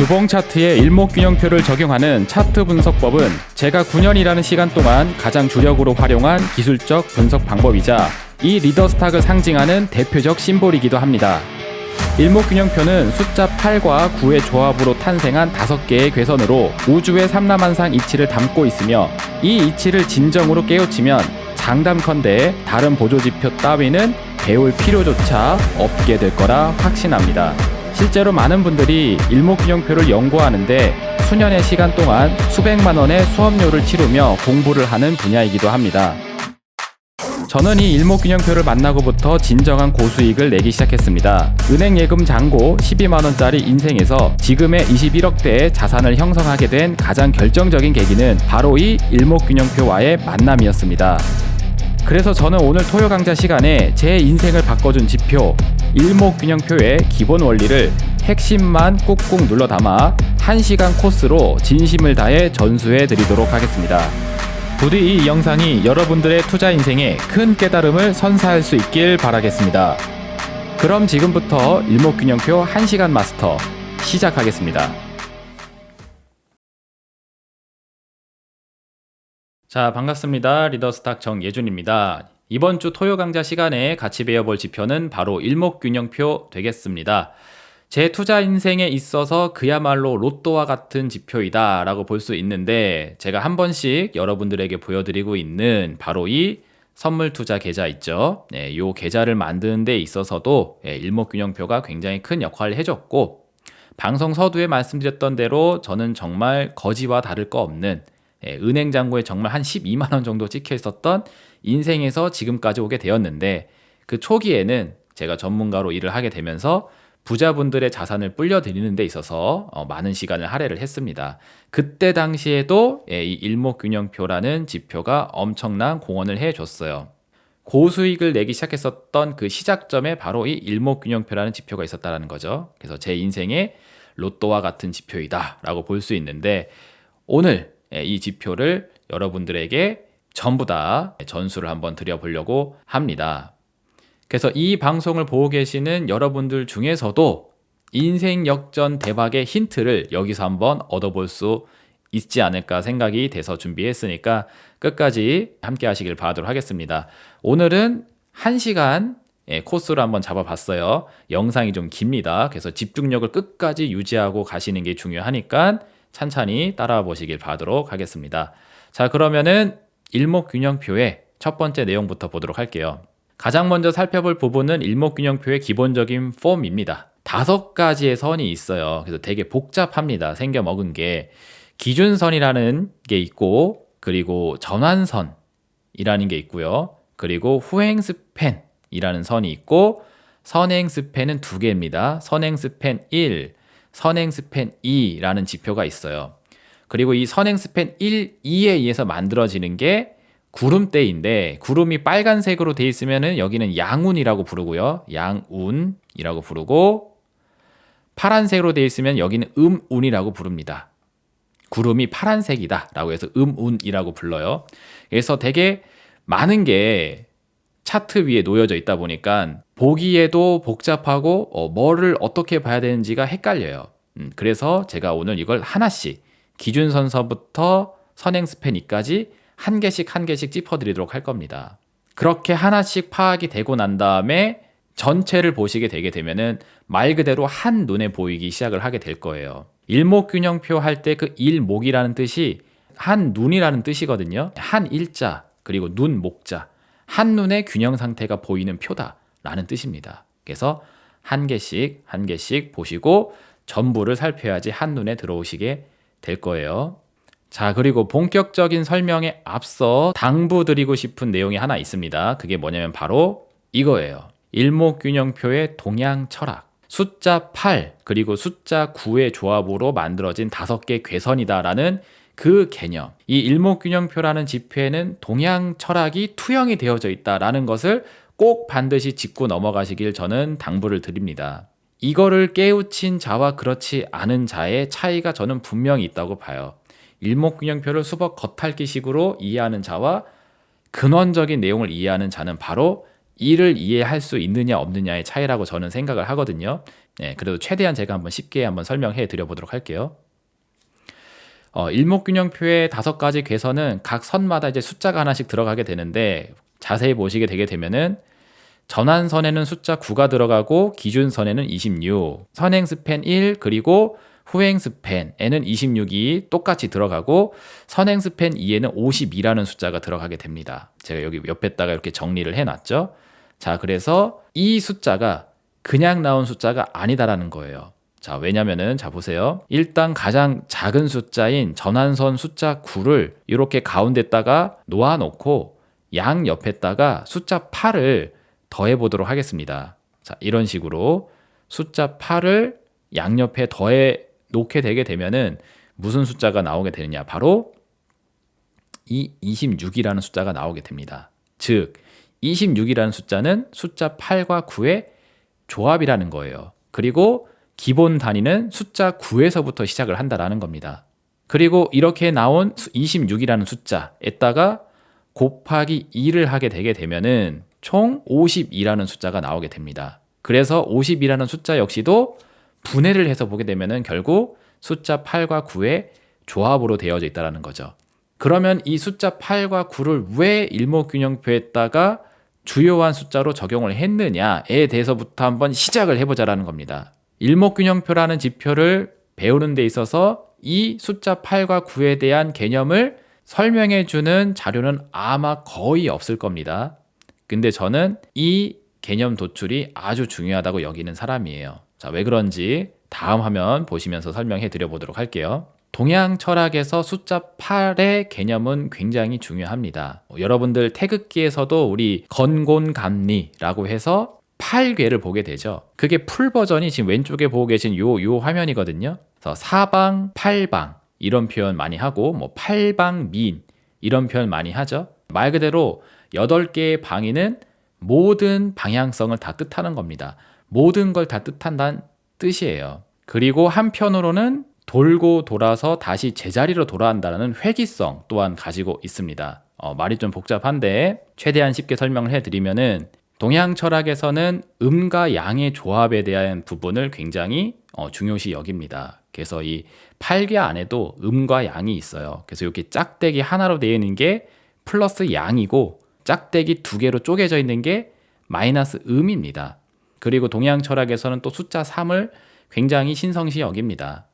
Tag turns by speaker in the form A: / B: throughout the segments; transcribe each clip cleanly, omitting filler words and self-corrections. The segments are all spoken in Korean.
A: 주봉 차트에 일목균형표를 적용하는 차트 분석법은 제가 9년이라는 시간 동안 가장 주력으로 활용한 기술적 분석 방법이자 이 리더스탁을 상징하는 대표적 심볼이기도 합니다. 일목균형표는 숫자 8과 9의 조합으로 탄생한 5개의 괴선으로 우주의 삼라만상 이치를 담고 있으며 이 이치를 진정으로 깨우치면 장담컨대 다른 보조지표 따위는 배울 필요조차 없게 될 거라 확신합니다. 실제로 많은 분들이 일목균형표를 연구하는데 수년의 시간 동안 수백만 원의 수업료를 치르며 공부를 하는 분야이기도 합니다. 저는 이 일목균형표를 만나고부터 진정한 고수익을 내기 시작했습니다. 은행 예금 잔고 12만 원짜리 인생에서 지금의 21억대의 자산을 형성하게 된 가장 결정적인 계기는 바로 이 일목균형표와의 만남이었습니다. 그래서 저는 오늘 토요 강좌 시간에 제 인생을 바꿔준 지표 일목균형표의 기본 원리를 핵심만 꾹꾹 눌러 담아 1시간 코스로 진심을 다해 전수해 드리도록 하겠습니다. 부디 이 영상이 여러분들의 투자 인생에 큰 깨달음을 선사할 수 있길 바라겠습니다. 그럼 지금부터 일목균형표 1시간 마스터 시작하겠습니다. 자, 반갑습니다. 리더스탁 정예준입니다. 이번 주 토요 강좌 시간에 같이 배워볼 지표는 바로 일목균형표 되겠습니다. 제 투자 인생에 있어서 그야말로 로또와 같은 지표이다 라고 볼 수 있는데, 제가 한 번씩 여러분들에게 보여드리고 있는 바로 이 선물 투자 계좌 있죠. 이 계좌를 만드는 데 있어서도 일목균형표가 굉장히 큰 역할을 해줬고, 방송 서두에 말씀드렸던 대로 저는 정말 거지와 다를 거 없는 은행 잔고에 정말 한 12만 원 정도 찍혀 있었던 인생에서 지금까지 오게 되었는데, 그 초기에는 제가 전문가로 일을 하게 되면서 부자분들의 자산을 불려드리는 데 있어서 많은 시간을 할애를 했습니다. 그때 당시에도 이 일목균형표라는 지표가 엄청난 공헌을 해줬어요. 고수익을 내기 시작했었던 그 시작점에 바로 이 일목균형표라는 지표가 있었다는 거죠. 그래서 제 인생의 로또와 같은 지표이다 라고 볼 수 있는데, 오늘 이 지표를 여러분들에게 전부 다 전수를 한번 드려보려고 합니다. 그래서 이 방송을 보고 계시는 여러분들 중에서도 인생 역전 대박의 힌트를 여기서 한번 얻어볼 수 있지 않을까 생각이 돼서 준비했으니까 끝까지 함께 하시길 바라도록 하겠습니다. 오늘은 1시간 코스를 한번 잡아봤어요. 영상이 좀 깁니다. 그래서 집중력을 끝까지 유지하고 가시는 게 중요하니까 찬찬히 따라와 보시길 바라도록 하겠습니다. 자, 그러면은 일목균형표의 첫 번째 내용부터 보도록 할게요. 가장 먼저 살펴볼 부분은 일목균형표의 기본적인 폼입니다. 5가지의 선이 있어요. 그래서 되게 복잡합니다. 생겨 먹은 게 기준선이라는 게 있고, 그리고 전환선이라는 게 있고요. 그리고 후행스팬이라는 선이 있고, 선행스팬은 2개입니다. 선행스팬 1, 선행스팬 2라는 지표가 있어요. 그리고 이 선행스팬 1, 2에 의해서 만들어지는 게 구름대인데, 구름이 빨간색으로 돼 있으면은 여기는 양운이라고 부르고요. 양운이라고 부르고, 파란색으로 돼 있으면 여기는 음운이라고 부릅니다. 구름이 파란색이다 라고 해서 음운이라고 불러요. 그래서 되게 많은 게 차트 위에 놓여져 있다 보니까 보기에도 복잡하고 뭐를 어떻게 봐야 되는지가 헷갈려요. 그래서 제가 오늘 이걸 하나씩 기준선서부터 선행스팬 2까지 한 개씩 짚어드리도록 할 겁니다. 그렇게 하나씩 파악이 되고 난 다음에 전체를 보시게 되게 되면은 말 그대로 한 눈에 보이기 시작을 하게 될 거예요. 일목균형표 할 때 그 일목이라는 뜻이 한 눈이라는 뜻이거든요. 한 일자 그리고 눈 목자, 한 눈의 균형 상태가 보이는 표다라는 뜻입니다. 그래서 한 개씩 보시고 전부를 살펴야지 한 눈에 들어오시게 될 거예요. 자, 그리고 본격적인 설명에 앞서 당부드리고 싶은 내용이 하나 있습니다. 그게 뭐냐면 바로 이거예요. 일목균형표의 동향 철학. 숫자 8 그리고 숫자 9의 조합으로 만들어진 5개 괴선이다라는 그 개념. 이 일목균형표라는 지표에는 동향 철학이 투영이 되어져 있다라는 것을 꼭 반드시 짚고 넘어가시길 저는 당부를 드립니다. 이거를 깨우친 자와 그렇지 않은 자의 차이가 저는 분명히 있다고 봐요. 일목균형표를 수법 겉핥기식으로 이해하는 자와 근원적인 내용을 이해하는 자는 바로 이를 이해할 수 있느냐 없느냐의 차이라고 저는 생각을 하거든요. 그래도 최대한 제가 한번 쉽게 한번 설명해 드려보도록 할게요. 일목균형표의 5가지 궤선은 각 선마다 이제 숫자가 하나씩 들어가게 되는데, 자세히 보시게 되게 되면은 전환선에는 숫자 9가 들어가고 기준선에는 26, 선행스팬 1 그리고 후행스팬에는 26이 똑같이 들어가고 선행스팬 2에는 52라는 숫자가 들어가게 됩니다. 제가 여기 옆에다가 이렇게 정리를 해놨죠. 자, 그래서 이 숫자가 그냥 나온 숫자가 아니다라는 거예요. 자, 왜냐면은 자 보세요. 일단 가장 작은 숫자인 전환선 숫자 9를 이렇게 가운데다가 놓아놓고 양 옆에다가 숫자 8을 더해 보도록 하겠습니다. 자, 이런 식으로 숫자 8을 양옆에 더해 놓게 되게 되면은 무슨 숫자가 나오게 되느냐? 바로 이 26이라는 숫자가 나오게 됩니다. 즉 26이라는 숫자는 숫자 8과 9의 조합이라는 거예요. 그리고 기본 단위는 숫자 9에서부터 시작을 한다라는 겁니다. 그리고 이렇게 나온 26이라는 숫자에다가 곱하기 2를 하게 되게 되면은 총 52라는 숫자가 나오게 됩니다. 그래서 52라는 숫자 역시도 분해를 해서 보게 되면은 결국 숫자 8과 9의 조합으로 되어져 있다는 거죠. 그러면 이 숫자 8과 9를 왜 일목균형표에다가 주요한 숫자로 적용을 했느냐에 대해서부터 한번 시작을 해보자라는 겁니다. 일목균형표라는 지표를 배우는 데 있어서 이 숫자 8과 9에 대한 개념을 설명해주는 자료는 아마 거의 없을 겁니다. 근데 저는 이 개념 도출이 아주 중요하다고 여기는 사람이에요. 자, 왜 그런지 다음 화면 보시면서 설명해 드려보도록 할게요. 동양 철학에서 숫자 8의 개념은 굉장히 중요합니다. 여러분들 태극기에서도 우리 건곤감리라고 해서 8궤를 보게 되죠. 그게 풀 버전이 지금 왼쪽에 보고 계신 요 화면이거든요. 그래서 사방, 팔방 이런 표현 많이 하고 뭐 팔방민 이런 표현 많이 하죠. 말 그대로 8개의 방위는 모든 방향성을 다 뜻하는 겁니다. 모든 걸 다 뜻한다는 뜻이에요. 그리고 한편으로는 돌고 돌아서 다시 제자리로 돌아간다는 회귀성 또한 가지고 있습니다. 말이 좀 복잡한데 최대한 쉽게 설명을 해드리면은 동양 철학에서는 음과 양의 조합에 대한 부분을 굉장히 중요시 여깁니다. 그래서 이 8개 안에도 음과 양이 있어요. 그래서 이렇게 짝대기 하나로 되어 있는 게 플러스 양이고 짝대기 2개로 쪼개져 있는 게 마이너스 음입니다. 그리고 동양 철학에서는 또 숫자 3을 굉장히 신성시 여깁니다.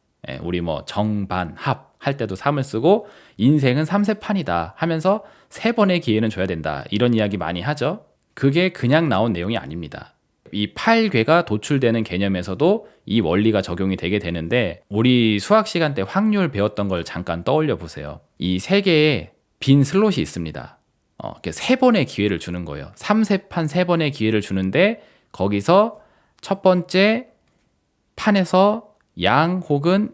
A: 우리 뭐 정반 합 할 때도 3을 쓰고 인생은 3세판이다 하면서 3번의 기회는 줘야 된다 이런 이야기 많이 하죠. 그게 그냥 나온 내용이 아닙니다. 이 8궤가 도출되는 개념에서도 이 원리가 적용이 되게 되는데 우리 수학 시간 때 확률 배웠던 걸 잠깐 떠올려 보세요. 이 3개의 빈 슬롯이 있습니다. 3번의 기회를 주는 거예요. 3세판 3번의 기회를 주는데 거기서 첫 번째 판에서 양 혹은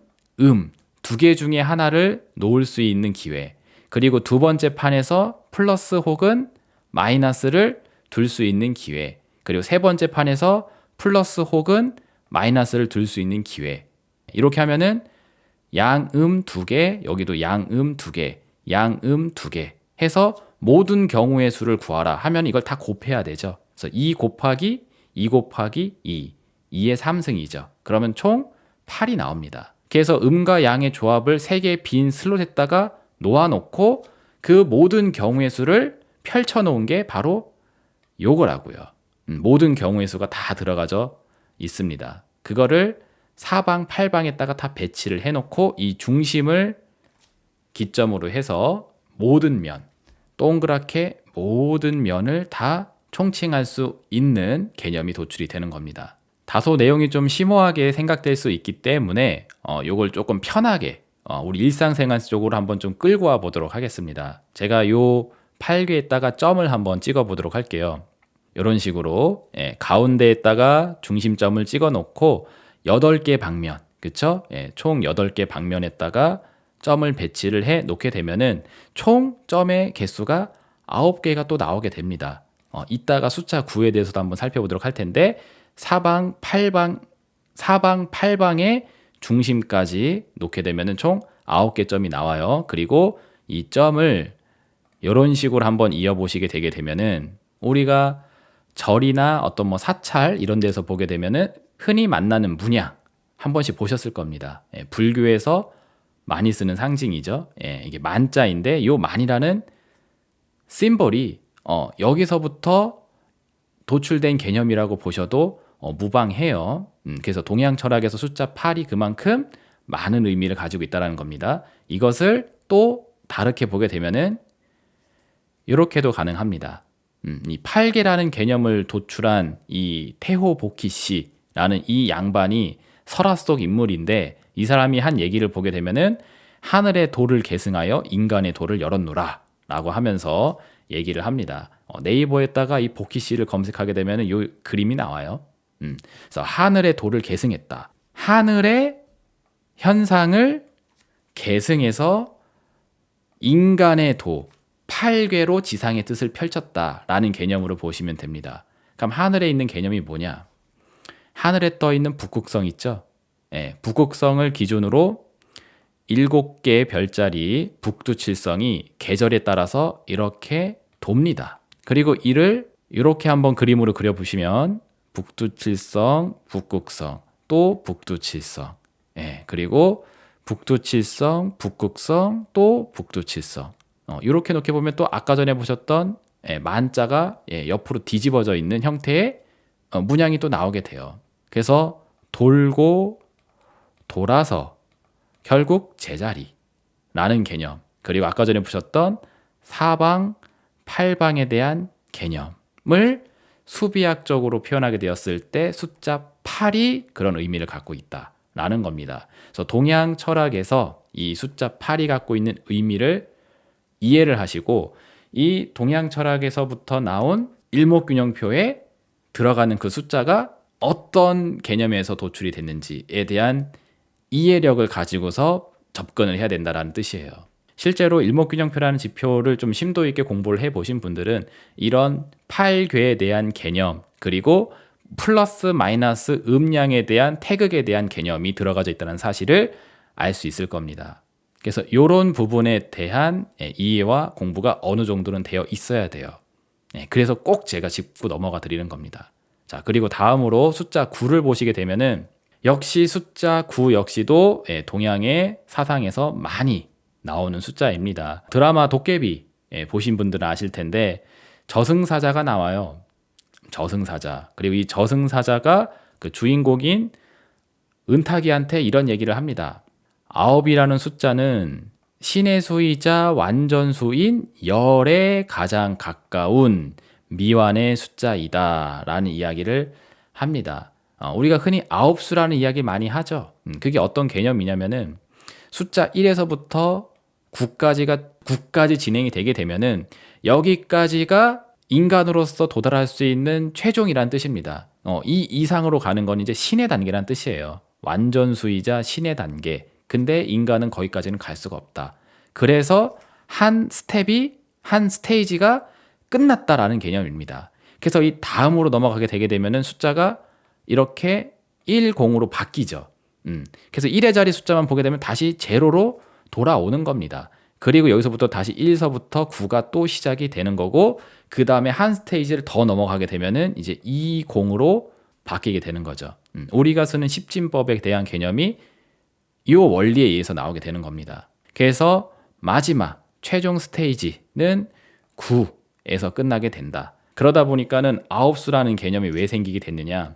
A: 2개 중에 하나를 놓을 수 있는 기회, 그리고 두 번째 판에서 플러스 혹은 마이너스를 둘 수 있는 기회, 그리고 세 번째 판에서 플러스 혹은 마이너스를 둘 수 있는 기회. 이렇게 하면은 양음 2개, 여기도 양음 2개, 양음 2개 해서 모든 경우의 수를 구하라 하면 이걸 다 곱해야 되죠. 그래서 2 곱하기 2 곱하기 2, 2의 3승이죠. 그러면 총 8이 나옵니다. 그래서 음과 양의 조합을 3개의 빈 슬롯에다가 놓아놓고 그 모든 경우의 수를 펼쳐놓은 게 바로 요거라고요. 모든 경우의 수가 다 들어가져 있습니다. 그거를 사방, 팔방에다가 다 배치를 해놓고 이 중심을 기점으로 해서 모든 면, 동그랗게 모든 면을 다 총칭할 수 있는 개념이 도출이 되는 겁니다. 다소 내용이 좀 심오하게 생각될 수 있기 때문에 요걸 조금 편하게 우리 일상생활 쪽으로 한번 좀 끌고 와 보도록 하겠습니다. 제가 요 8개에다가 점을 한번 찍어 보도록 할게요. 이런 식으로 가운데에다가 중심점을 찍어 놓고 8개 방면, 그쵸? 총 8개 방면에다가 점을 배치를 해 놓게 되면은 총 점의 개수가 9개가 또 나오게 됩니다. 이따가 숫자 9에 대해서도 한번 살펴보도록 할 텐데 사방 8방의 중심까지 놓게 되면은 총 9개 점이 나와요. 그리고 이 점을 이런 식으로 한번 이어보시게 되게 되면은 우리가 절이나 어떤 뭐 사찰 이런 데서 보게 되면은 흔히 만나는 문양 한 번씩 보셨을 겁니다. 예, 불교에서 많이 쓰는 상징이죠. 예, 이게 만자인데 이 만이라는 심볼이 여기서부터 도출된 개념이라고 보셔도 무방해요. 그래서 동양 철학에서 숫자 8이 그만큼 많은 의미를 가지고 있다는 겁니다. 이것을 또 다르게 보게 되면은 이렇게도 가능합니다. 이 8개라는 개념을 도출한 이 태호 보키 씨라는 이 양반이 설화 속 인물인데 이 사람이 한 얘기를 보게 되면은 하늘의 도를 계승하여 인간의 도를 열었노라 라고 하면서 얘기를 합니다. 네이버에다가 이 보키 씨를 검색하게 되면은 이 그림이 나와요. 그래서 하늘의 도를 계승했다. 하늘의 현상을 계승해서 인간의 도, 8괴로 지상의 뜻을 펼쳤다라는 개념으로 보시면 됩니다. 그럼 하늘에 있는 개념이 뭐냐? 하늘에 떠 있는 북극성 있죠? 예, 북극성을 기준으로 7개의 별자리 북두칠성이 계절에 따라서 이렇게 돕니다. 그리고 이를 이렇게 한번 그림으로 그려보시면 북두칠성, 북극성, 또 북두칠성, 예, 그리고 북두칠성, 북극성, 또 북두칠성. 이렇게 놓게 보면 또 아까 전에 보셨던 만자가 옆으로 뒤집어져 있는 형태의 문양이 또 나오게 돼요. 그래서 돌고 돌아서 결국 제자리라는 개념, 그리고 아까 전에 보셨던 사방, 팔방에 대한 개념을 수비학적으로 표현하게 되었을 때 숫자 8이 그런 의미를 갖고 있다라는 겁니다. 그래서 동양 철학에서 이 숫자 8이 갖고 있는 의미를 이해를 하시고 이 동양 철학에서부터 나온 일목균형표에 들어가는 그 숫자가 어떤 개념에서 도출이 됐는지에 대한 이해력을 가지고서 접근을 해야 된다는 뜻이에요. 실제로 일목균형표라는 지표를 좀 심도 있게 공부를 해보신 분들은 이런 8괴에 대한 개념, 그리고 플러스 마이너스 음량에 대한 태극에 대한 개념이 들어가져 있다는 사실을 알 수 있을 겁니다. 그래서 이런 부분에 대한 이해와 공부가 어느 정도는 되어 있어야 돼요. 그래서 꼭 제가 짚고 넘어가 드리는 겁니다. 자, 그리고 다음으로 숫자 9를 보시게 되면은 역시 숫자 9 역시도 동양의 사상에서 많이 나오는 숫자입니다. 드라마 도깨비 보신 분들은 아실 텐데 저승사자가 나와요. 저승사자. 그리고 이 저승사자가 그 주인공인 은탁이한테 이런 얘기를 합니다. 9이라는 숫자는 신의 수이자 완전수인 열에 가장 가까운 미완의 숫자이다 라는 이야기를 합니다. 우리가 흔히 9수라는 이야기 많이 하죠. 그게 어떤 개념이냐면은 숫자 1에서부터 9까지 진행이 되게 되면은 여기까지가 인간으로서 도달할 수 있는 최종이란 뜻입니다. 이 이상으로 가는 건 이제 신의 단계란 뜻이에요. 완전수이자 신의 단계. 근데 인간은 거기까지는 갈 수가 없다. 그래서 한 스테이지가 끝났다라는 개념입니다. 그래서 이 다음으로 넘어가게 되게 되면은 숫자가 이렇게 1, 0으로 바뀌죠. 그래서 1의 자리 숫자만 보게 되면 다시 제로로 돌아오는 겁니다. 그리고 여기서부터 다시 1서부터 9가 또 시작이 되는 거고, 그 다음에 한 스테이지를 더 넘어가게 되면은 이제 2, 0으로 바뀌게 되는 거죠. 우리가 쓰는 십진법에 대한 개념이 이 원리에 의해서 나오게 되는 겁니다. 그래서 마지막 최종 스테이지는 9에서 끝나게 된다. 그러다 보니까는 9수라는 개념이 왜 생기게 됐느냐?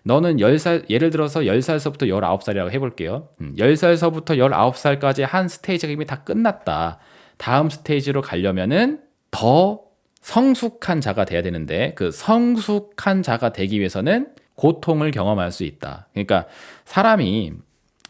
A: 너는 10살, 예를 들어서 10살서부터 19살이라고 해볼게요. 10살서부터 19살까지 한 스테이지가 이미 다 끝났다. 다음 스테이지로 가려면은 더 성숙한 자가 돼야 되는데, 그 성숙한 자가 되기 위해서는 고통을 경험할 수 있다. 그러니까 사람이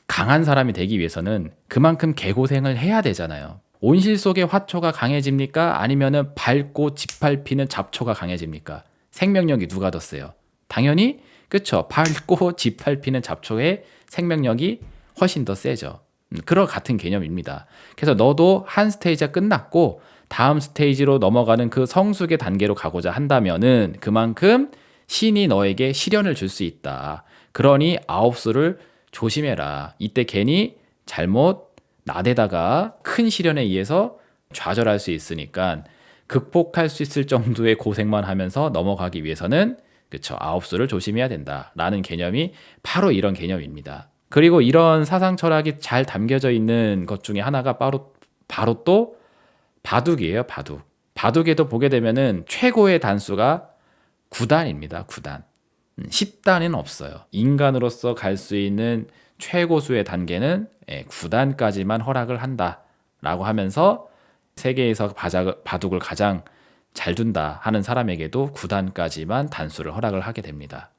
A: 강한 사람이 되기 위해서는 그만큼 개고생을 해야 되잖아요. 온실 속의 화초가 강해집니까? 아니면은 밟고 짓밟히는 잡초가 강해집니까? 생명력이 누가 더 세요? 당연히 그쵸. 밟고 짓밟히는 잡초의 생명력이 훨씬 더 세죠. 그런 같은 개념입니다. 그래서 너도 한 스테이지가 끝났고 다음 스테이지로 넘어가는 그 성숙의 단계로 가고자 한다면은 그만큼 신이 너에게 시련을 줄 수 있다. 그러니 9수를 조심해라. 이때 괜히 잘못 나대다가 큰 시련에 의해서 좌절할 수 있으니까 극복할 수 있을 정도의 고생만 하면서 넘어가기 위해서는 그쵸, 아홉수를 조심해야 된다라는 개념이 바로 이런 개념입니다. 그리고 이런 사상 철학이 잘 담겨져 있는 것 중에 하나가 바로 또 바둑이에요. 바둑에도 보게 되면은 최고의 단수가 9단입니다. 9단. 10단은 없어요. 인간으로서 갈 수 있는 최고수의 단계는 9단까지만 허락을 한다라고 하면서 세계에서 바둑을 가장 잘 둔다 하는 사람에게도 9단까지만 단수를 허락을 하게 됩니다.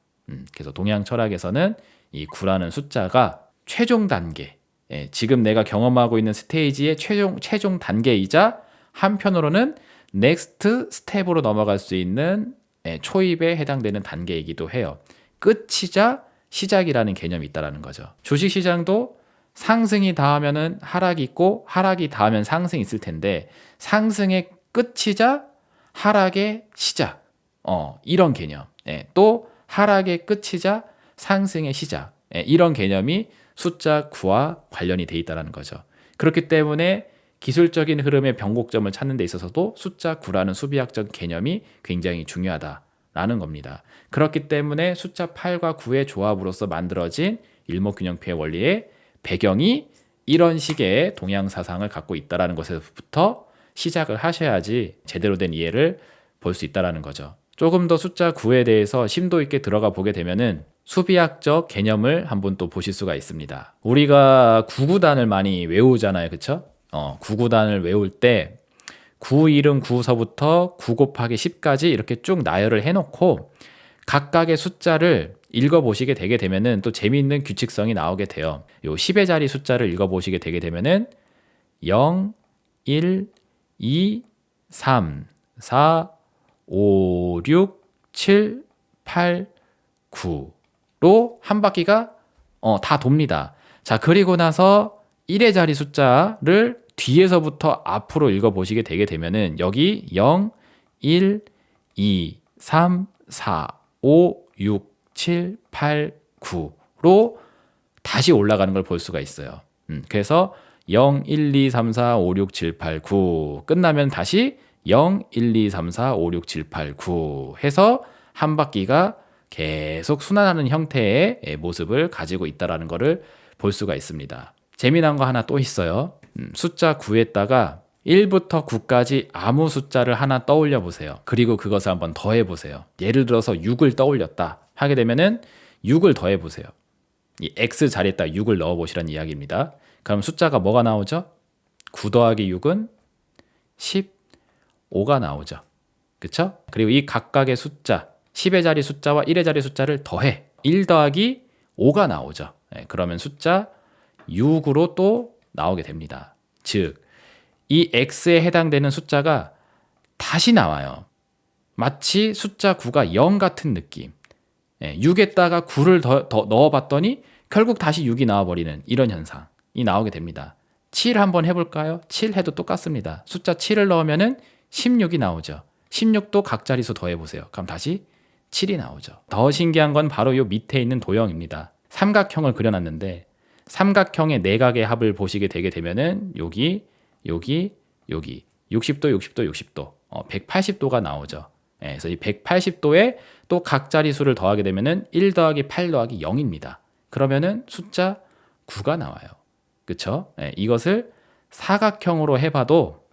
A: 그래서 동양 철학에서는 이 9라는 숫자가 최종 단계, 지금 내가 경험하고 있는 스테이지의 최종 단계이자 한편으로는 넥스트 스텝으로 넘어갈 수 있는 초입에 해당되는 단계이기도 해요. 끝이자 시작이라는 개념이 있다는 거죠. 주식시장도 상승이 닿으면 하락이 있고 하락이 닿으면 상승이 있을 텐데 상승의 끝이자 하락의 시작, 이런 개념. 또 하락의 끝이자 상승의 시작, 이런 개념이 숫자 9와 관련이 돼 있다는 거죠. 그렇기 때문에 기술적인 흐름의 변곡점을 찾는 데 있어서도 숫자 9라는 수비학적 개념이 굉장히 중요하다라는 겁니다. 그렇기 때문에 숫자 8과 9의 조합으로서 만들어진 일목균형표의 원리의 배경이 이런 식의 동양 사상을 갖고 있다는 것에서부터 시작을 하셔야지 제대로 된 이해를 볼 수 있다는 거죠. 조금 더 숫자 9에 대해서 심도 있게 들어가 보게 되면은 수비학적 개념을 한번 또 보실 수가 있습니다. 우리가 구구단을 많이 외우잖아요. 그쵸? 구구단을 외울 때 9 이름 9서부터 9 곱하기 10까지 이렇게 쭉 나열을 해놓고 각각의 숫자를 읽어보시게 되게 되면은 또 재미있는 규칙성이 나오게 돼요. 요 10의 자리 숫자를 읽어보시게 되게 되면은 0, 1, 2, 3, 4, 5, 6, 7, 8, 9로 한 바퀴가 다 돕니다. 자, 그리고 나서 1의 자리 숫자를 뒤에서부터 앞으로 읽어보시게 되게 되면은 여기 0, 1, 2, 3, 4, 5, 6, 7, 8, 9로 다시 올라가는 걸 볼 수가 있어요. 그래서 0, 1, 2, 3, 4, 5, 6, 7, 8, 9 끝나면 다시 0, 1, 2, 3, 4, 5, 6, 7, 8, 9 해서 한 바퀴가 계속 순환하는 형태의 모습을 가지고 있다는 것을 볼 수가 있습니다. 재미난 거 하나 또 있어요. 숫자 9에다가 1부터 9까지 아무 숫자를 하나 떠올려 보세요. 그리고 그것을 한번 더해 보세요. 예를 들어서 6을 떠올렸다 하게 되면은 6을 더해 보세요. 이 X 자리에다 6을 넣어 보시라는 이야기입니다. 그럼 숫자가 뭐가 나오죠? 9 더하기 6은 15가 나오죠. 그쵸? 그리고 이 각각의 숫자 10의 자리 숫자와 1의 자리 숫자를 더해 1 더하기 5가 나오죠. 그러면 숫자 6으로 또 나오게 됩니다. 즉, 이 X에 해당되는 숫자가 다시 나와요. 마치 숫자 9가 0 같은 느낌. 6에다가 9를 더 넣어봤더니 결국 다시 6이 나와버리는 이런 현상이 나오게 됩니다. 7 한번 해볼까요? 7 해도 똑같습니다. 숫자 7을 넣으면은 16이 나오죠. 16도 각자리수 더해보세요. 그럼 다시 7이 나오죠. 더 신기한 건 바로 요 밑에 있는 도형입니다. 삼각형을 그려놨는데 삼각형의 내각의 합을 보시게 되게 되면은 여기 60도, 60도, 180도가 나오죠. 그래서 이 180도에 또 각자리수를 더하게 되면은 1 더하기 8 더하기 0입니다. 그러면은 숫자 9가 나와요. 그쵸? 이것을 사각형으로 해봐도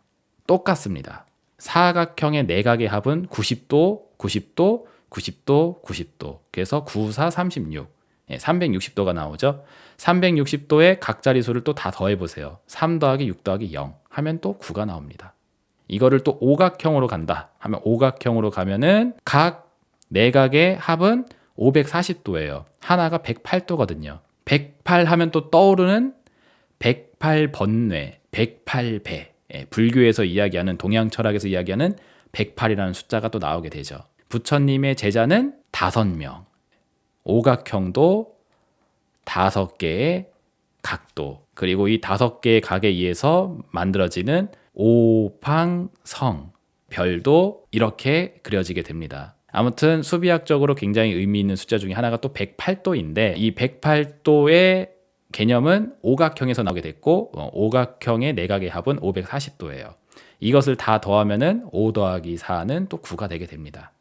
A: 똑같습니다. 사각형의 내각의 합은 90도, 90도, 90도, 90도. 그래서 9, 4, 36. 360도가 나오죠. 360도에 각자리수를 또 다 더해보세요. 3 더하기 6 더하기 0 하면 또 9가 나옵니다. 이거를 또 오각형으로 간다 하면 오각형으로 가면은 각 내각의 합은 540도예요. 하나가 108도거든요. 108 하면 또 떠오르는 108번뇌, 108배. 불교에서 이야기하는 동양 철학에서 이야기하는 108이라는 숫자가 또 나오게 되죠. 부처님의 제자는 5명. 오각형도 5개의 각도, 그리고 이 5개의 각에 의해서 만들어지는 오방성, 별도 이렇게 그려지게 됩니다. 아무튼 수비학적으로 굉장히 의미 있는 숫자 중에 하나가 또 108도인데 이 108도의 개념은 오각형에서 나오게 됐고 오각형의 내각의 합은 540도예요. 이것을 다 더하면은 5 더하기 4는 또 9가 되게 됩니다.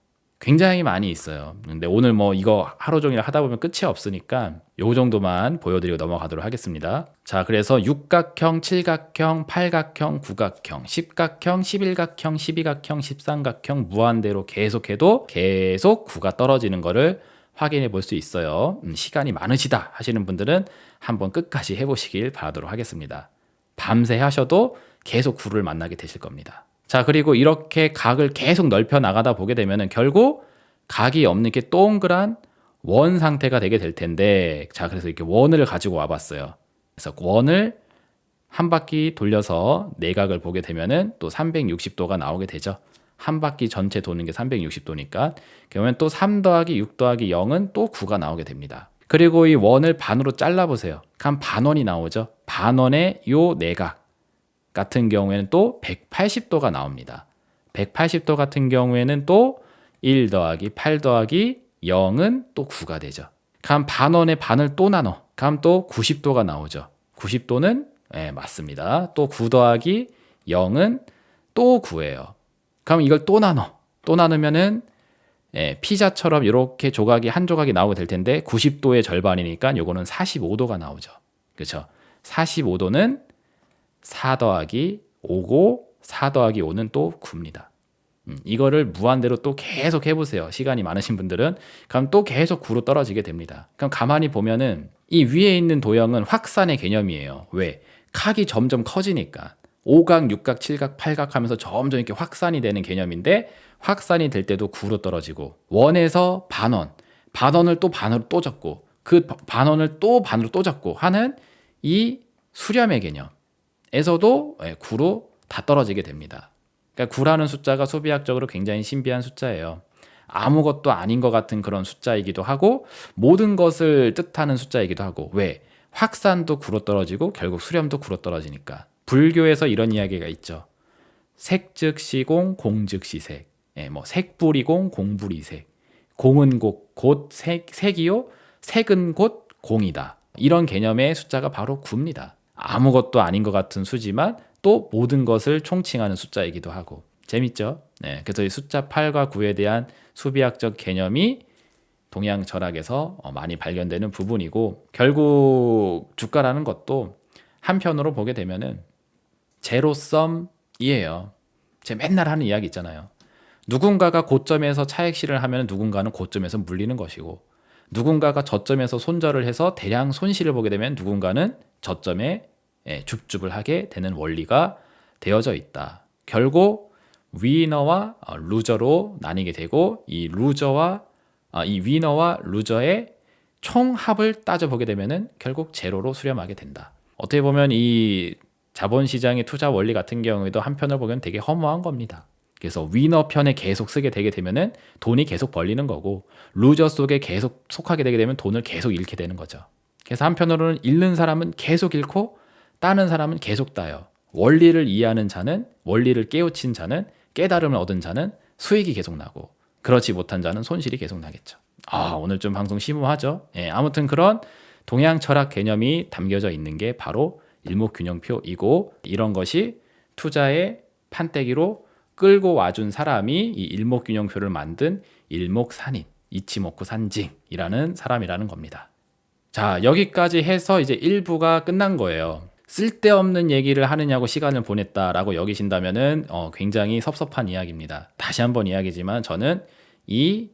A: 굉장히 많이 있어요. 근데 오늘 뭐 이거 하루 종일 하다 보면 끝이 없으니까 요 정도만 보여드리고 넘어가도록 하겠습니다. 자, 그래서 육각형, 칠각형, 팔각형, 구각형, 십각형, 11각형, 12각형, 13각형 무한대로 계속해도 계속 9가 떨어지는 거를 확인해 볼 수 있어요. 시간이 많으시다 하시는 분들은 한번 끝까지 해보시길 바라도록 하겠습니다. 밤새 하셔도 계속 9를 만나게 되실 겁니다. 자, 그리고 이렇게 각을 계속 넓혀 나가다 보게 되면 결국 각이 없는 이렇게 동그란 원 상태가 되게 될 텐데, 자, 그래서 이렇게 원을 가지고 와봤어요. 그래서 원을 한 바퀴 돌려서 내각을 보게 되면은 또 360도가 나오게 되죠. 한 바퀴 전체 도는 게 360도니까 그러면 또 3 더하기 6 더하기 0은 또 9가 나오게 됩니다. 그리고 이 원을 반으로 잘라보세요. 그럼 반원이 나오죠. 반원의 요 내각 같은 경우에는 또 180도가 나옵니다. 180도 같은 경우에는 또 1 더하기 8 더하기 0은 또 9가 되죠. 그럼 반원의 반을 또 나눠. 그럼 또 90도가 나오죠. 90도는 맞습니다. 또 9 더하기 0은 또 9예요. 그럼 이걸 또 나눠. 또 나누면은 피자처럼 이렇게 조각이 한 조각이 나오게 될 텐데 90도의 절반이니까 요거는 45도가 나오죠. 그렇죠? 45도는 4 더하기 5고 4 더하기 5는 또 9입니다. 이거를 무한대로 또 계속 해보세요. 시간이 많으신 분들은. 그럼 또 계속 9로 떨어지게 됩니다. 그럼 가만히 보면은 이 위에 있는 도형은 확산의 개념이에요. 왜? 각이 점점 커지니까 5각, 6각, 7각, 8각 하면서 점점 이렇게 확산이 되는 개념인데 확산이 될 때도 9로 떨어지고 원에서 반원, 반원을 또 반으로 또 적고 그 반원을 또 반으로 또 적고 하는 이 수렴의 개념에서도 9로 다 떨어지게 됩니다. 그러니까 9라는 숫자가 수비학적으로 굉장히 신비한 숫자예요. 아무것도 아닌 것 같은 그런 숫자이기도 하고 모든 것을 뜻하는 숫자이기도 하고 왜? 확산도 9로 떨어지고 결국 수렴도 9로 떨어지니까. 불교에서 이런 이야기가 있죠. 색즉 시공, 공즉 시색. 뭐 색불이공, 공불이색. 공은 곧 색이요, 색은 곧 공이다. 이런 개념의 숫자가 바로 9입니다. 아무것도 아닌 것 같은 수지만 또 모든 것을 총칭하는 숫자이기도 하고. 재밌죠? 그래서 이 숫자 8과 9에 대한 수비학적 개념이 동양 철학에서 많이 발견되는 부분이고 결국 주가라는 것도 한편으로 보게 되면은 제로섬이에요. 제가 맨날 하는 이야기 있잖아요. 누군가가 고점에서 차액실을 하면 누군가는 고점에서 물리는 것이고 누군가가 저점에서 손절을 해서 대량 손실을 보게 되면 누군가는 저점에 줍줍을 하게 되는 원리가 되어져 있다. 결국 위너와 루저로 나뉘게 되고 이 위너와 루저의 총합을 따져보게 되면 결국 제로로 수렴하게 된다. 어떻게 보면 이 자본시장의 투자 원리 같은 경우에도 한편을 보면 되게 허무한 겁니다. 그래서 위너 편에 계속 쓰게 되게 되면은 돈이 계속 벌리는 거고 루저 속에 계속 속하게 되게 되면 돈을 계속 잃게 되는 거죠. 그래서 한편으로는 잃는 사람은 계속 잃고 따는 사람은 계속 따요. 원리를 이해하는 자는 원리를 깨우친 자는 깨달음을 얻은 자는 수익이 계속 나고 그렇지 못한 자는 손실이 계속 나겠죠. 오늘 좀 방송 심오하죠? 아무튼 그런 동양 철학 개념이 담겨져 있는 게 바로 일목균형표이고 이런 것이 투자의 판때기로 끌고 와준 사람이 이 일목균형표를 만든 일목산인, 이치모쿠 산징이라는 사람이라는 겁니다. 자, 여기까지 해서 이제 1부가 끝난 거예요. 쓸데없는 얘기를 하느냐고 시간을 보냈다라고 여기신다면은 굉장히 섭섭한 이야기입니다. 다시 한번 이야기지만 저는 이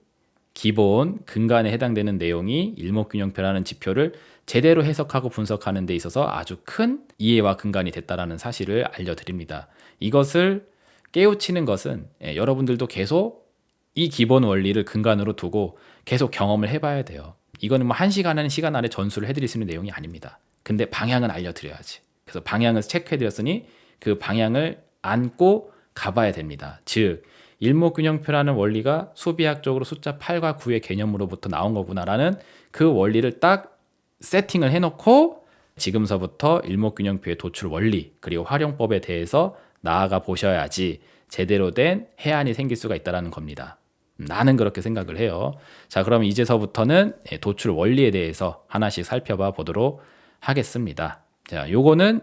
A: 기본 근간에 해당되는 내용이 일목균형표라는 지표를 제대로 해석하고 분석하는 데 있어서 아주 큰 이해와 근간이 됐다라는 사실을 알려드립니다. 이것을 깨우치는 것은 여러분들도 계속 이 기본 원리를 근간으로 두고 계속 경험을 해봐야 돼요. 이거는 뭐 1시간은 시간 안에 전수를 해드릴 수 있는 내용이 아닙니다. 근데 방향은 알려드려야지. 그래서 방향을 체크해드렸으니 그 방향을 안고 가봐야 됩니다. 즉 일목균형표라는 원리가 수비학적으로 숫자 8과 9의 개념으로부터 나온 거구나라는 그 원리를 딱 세팅을 해놓고 지금서부터 일목균형표의 도출 원리 그리고 활용법에 대해서 나아가 보셔야지 제대로 된 해안이 생길 수가 있다는 겁니다. 나는 그렇게 생각을 해요. 자, 그럼 이제서부터는 도출 원리에 대해서 하나씩 살펴봐 보도록 하겠습니다. 자, 요거는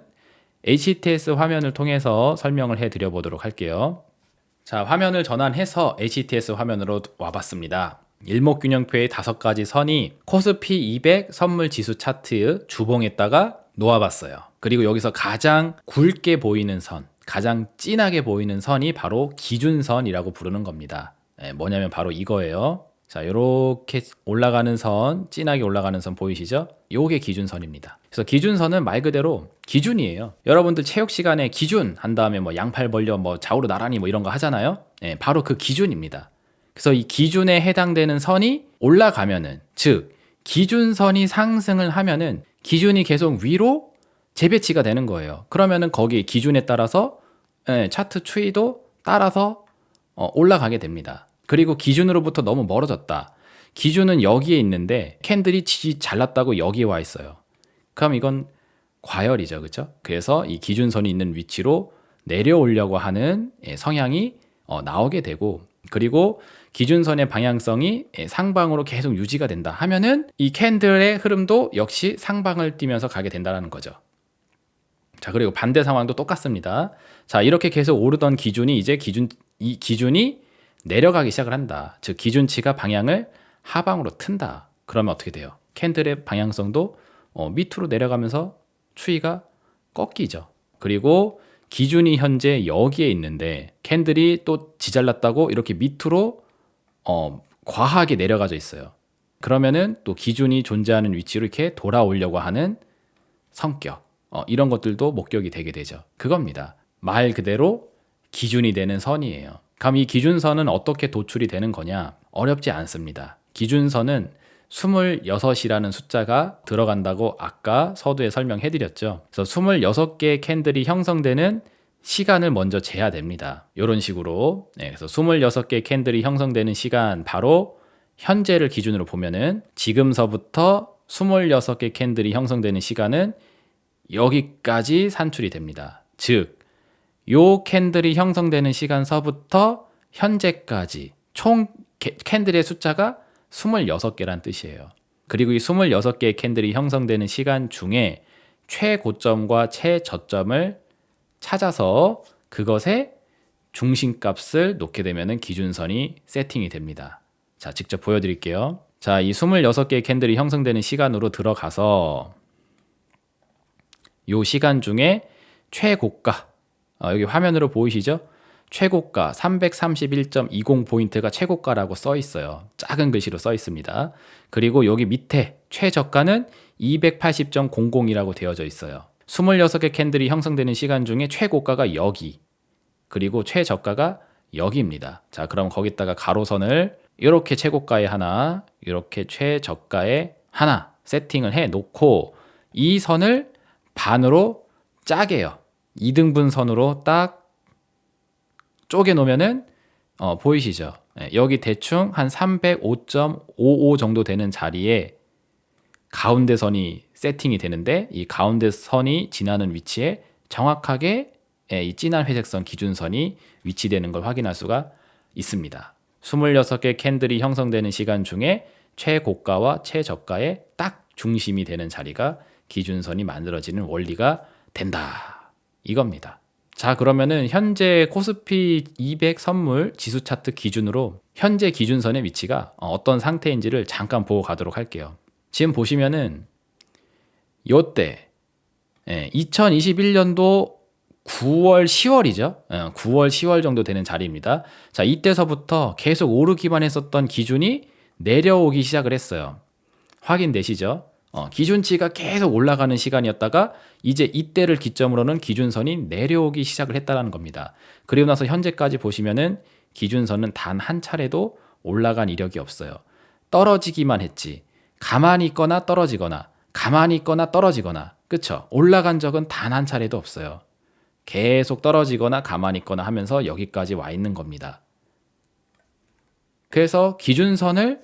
A: HTS 화면을 통해서 설명을 해 드려 보도록 할게요. 자, 화면을 전환해서 HTS 화면으로 와봤습니다. 일목균형표의 5가지 선이 코스피 200 선물 지수 차트 주봉에다가 놓아봤어요. 그리고 여기서 가장 굵게 보이는 선, 가장 진하게 보이는 선이 바로 기준선이라고 부르는 겁니다. 뭐냐면 바로 이거예요. 자, 이렇게 올라가는 선, 진하게 올라가는 선 보이시죠? 요게 기준선입니다. 그래서 기준선은 말 그대로 기준이에요. 여러분들 체육 시간에 기준 한 다음에 뭐 양팔 벌려 뭐 좌우로 나란히 뭐 이런 거 하잖아요. 바로 그 기준입니다. 그래서 이 기준에 해당되는 선이 올라가면은, 즉 기준선이 상승을 하면은 기준이 계속 위로 재배치가 되는 거예요. 그러면은 거기 기준에 따라서 차트 추이도 따라서 올라가게 됩니다. 그리고 기준으로부터 너무 멀어졌다. 기준은 여기에 있는데 캔들이 잘났다고 여기에 와 있어요. 그럼 이건 과열이죠, 그렇죠? 그래서 이 기준선이 있는 위치로 내려오려고 하는 성향이 나오게 되고, 그리고 기준선의 방향성이 상방으로 계속 유지가 된다 하면은 이 캔들의 흐름도 역시 상방을 띠면서 가게 된다는 거죠. 자, 그리고 반대 상황도 똑같습니다. 자, 이렇게 계속 오르던 기준이 이제 이 기준이 내려가기 시작을 한다. 즉 기준치가 방향을 하방으로 튼다. 그러면 어떻게 돼요? 캔들의 방향성도 밑으로 내려가면서 추이가 꺾이죠. 그리고 기준이 현재 여기에 있는데 캔들이 또 지잘났다고 이렇게 밑으로 과하게 내려가져 있어요. 그러면은 또 기준이 존재하는 위치로 이렇게 돌아오려고 하는 성격, 이런 것들도 목격이 되게 되죠. 그겁니다. 말 그대로 기준이 되는 선이에요. 그럼 이 기준선은 어떻게 도출이 되는 거냐? 어렵지 않습니다. 기준선은 26이라는 숫자가 들어간다고 아까 서두에 설명해 드렸죠. 그래서 26개의 캔들이 형성되는 시간을 먼저 재야 됩니다. 이런 식으로. 그래서 26개의 캔들이 형성되는 시간, 바로 현재를 기준으로 보면은 지금서부터 26개 캔들이 형성되는 시간은 여기까지 산출이 됩니다. 즉, 요 캔들이 형성되는 시간서부터 현재까지 총 캔들의 숫자가 26개란 뜻이에요. 그리고 이 26개의 캔들이 형성되는 시간 중에 최고점과 최저점을 찾아서 그것의 중심값을 놓게 되면 기준선이 세팅이 됩니다. 자, 직접 보여드릴게요. 자, 이 26개의 캔들이 형성되는 시간으로 들어가서 요 시간 중에 최고가, 여기 화면으로 보이시죠? 최고가 331.20포인트가 최고가라고 써 있어요. 작은 글씨로 써 있습니다. 그리고 여기 밑에 최저가는 280.00이라고 되어져 있어요. 26개 캔들이 형성되는 시간 중에 최고가가 여기, 그리고 최저가가 여기입니다. 자, 그럼 거기다가 가로선을 이렇게 최고가에 하나, 이렇게 최저가에 하나 세팅을 해 놓고 이 선을 반으로 짜게요. 2등분 선으로 딱 쪼개 놓으면은 보이시죠? 여기 대충 한 305.55 정도 되는 자리에 가운데 선이 세팅이 되는데, 이 가운데 선이 지나는 위치에 정확하게 이 진한 회색선 기준선이 위치되는 걸 확인할 수가 있습니다. 26개 캔들이 형성되는 시간 중에 최고가와 최저가의 딱 중심이 되는 자리가 기준선이 만들어지는 원리가 된다. 이겁니다. 자, 그러면은 현재 코스피 200 선물 지수 차트 기준으로 현재 기준선의 위치가 어떤 상태인지를 잠깐 보고 가도록 할게요. 지금 보시면은 요때 2021년도 9월, 10월이죠. 9월, 10월 정도 되는 자리입니다. 자, 이때서부터 계속 오르기만 했었던 기준이 내려오기 시작을 했어요. 확인되시죠? 기준치가 계속 올라가는 시간이었다가 이제 이때를 기점으로는 기준선이 내려오기 시작을 했다는 겁니다. 그리고 나서 현재까지 보시면은 기준선은 단 한 차례도 올라간 이력이 없어요. 떨어지기만 했지. 가만히 있거나 떨어지거나, 가만히 있거나 떨어지거나, 그쵸? 올라간 적은 단 한 차례도 없어요. 계속 떨어지거나 가만히 있거나 하면서 여기까지 와 있는 겁니다. 그래서 기준선을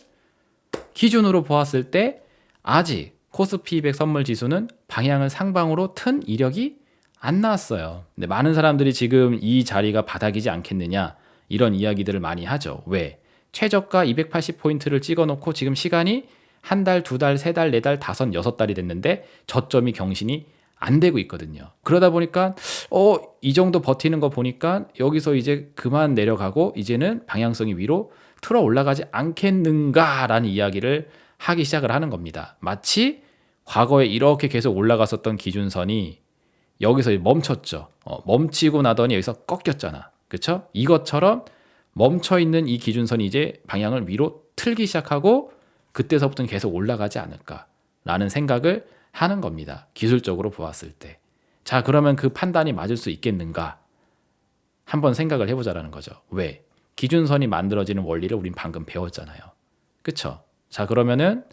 A: 기준으로 보았을 때 아직 코스피 200 선물 지수는 방향을 상방으로 튼 이력이 안 나왔어요. 근데 많은 사람들이 지금 이 자리가 바닥이지 않겠느냐, 이런 이야기들을 많이 하죠. 왜? 최저가 280포인트를 찍어놓고 지금 시간이 한 달, 두 달, 세 달, 네 달, 다섯, 여섯 달이 됐는데 저점이 경신이 안 되고 있거든요. 그러다 보니까 이 정도 버티는 거 보니까 여기서 이제 그만 내려가고 이제는 방향성이 위로 틀어 올라가지 않겠는가라는 이야기를 하기 시작을 하는 겁니다. 마치 과거에 이렇게 계속 올라갔었던 기준선이 여기서 멈췄죠. 멈추고 나더니 여기서 꺾였잖아. 그렇죠? 이것처럼 멈춰있는 이 기준선이 이제 방향을 위로 틀기 시작하고 그때서부터는 계속 올라가지 않을까라는 생각을 하는 겁니다. 기술적으로 보았을 때. 자, 그러면 그 판단이 맞을 수 있겠는가? 한번 생각을 해보자라는 거죠. 왜? 기준선이 만들어지는 원리를 우린 방금 배웠잖아요. 그쵸? 자, 그러면은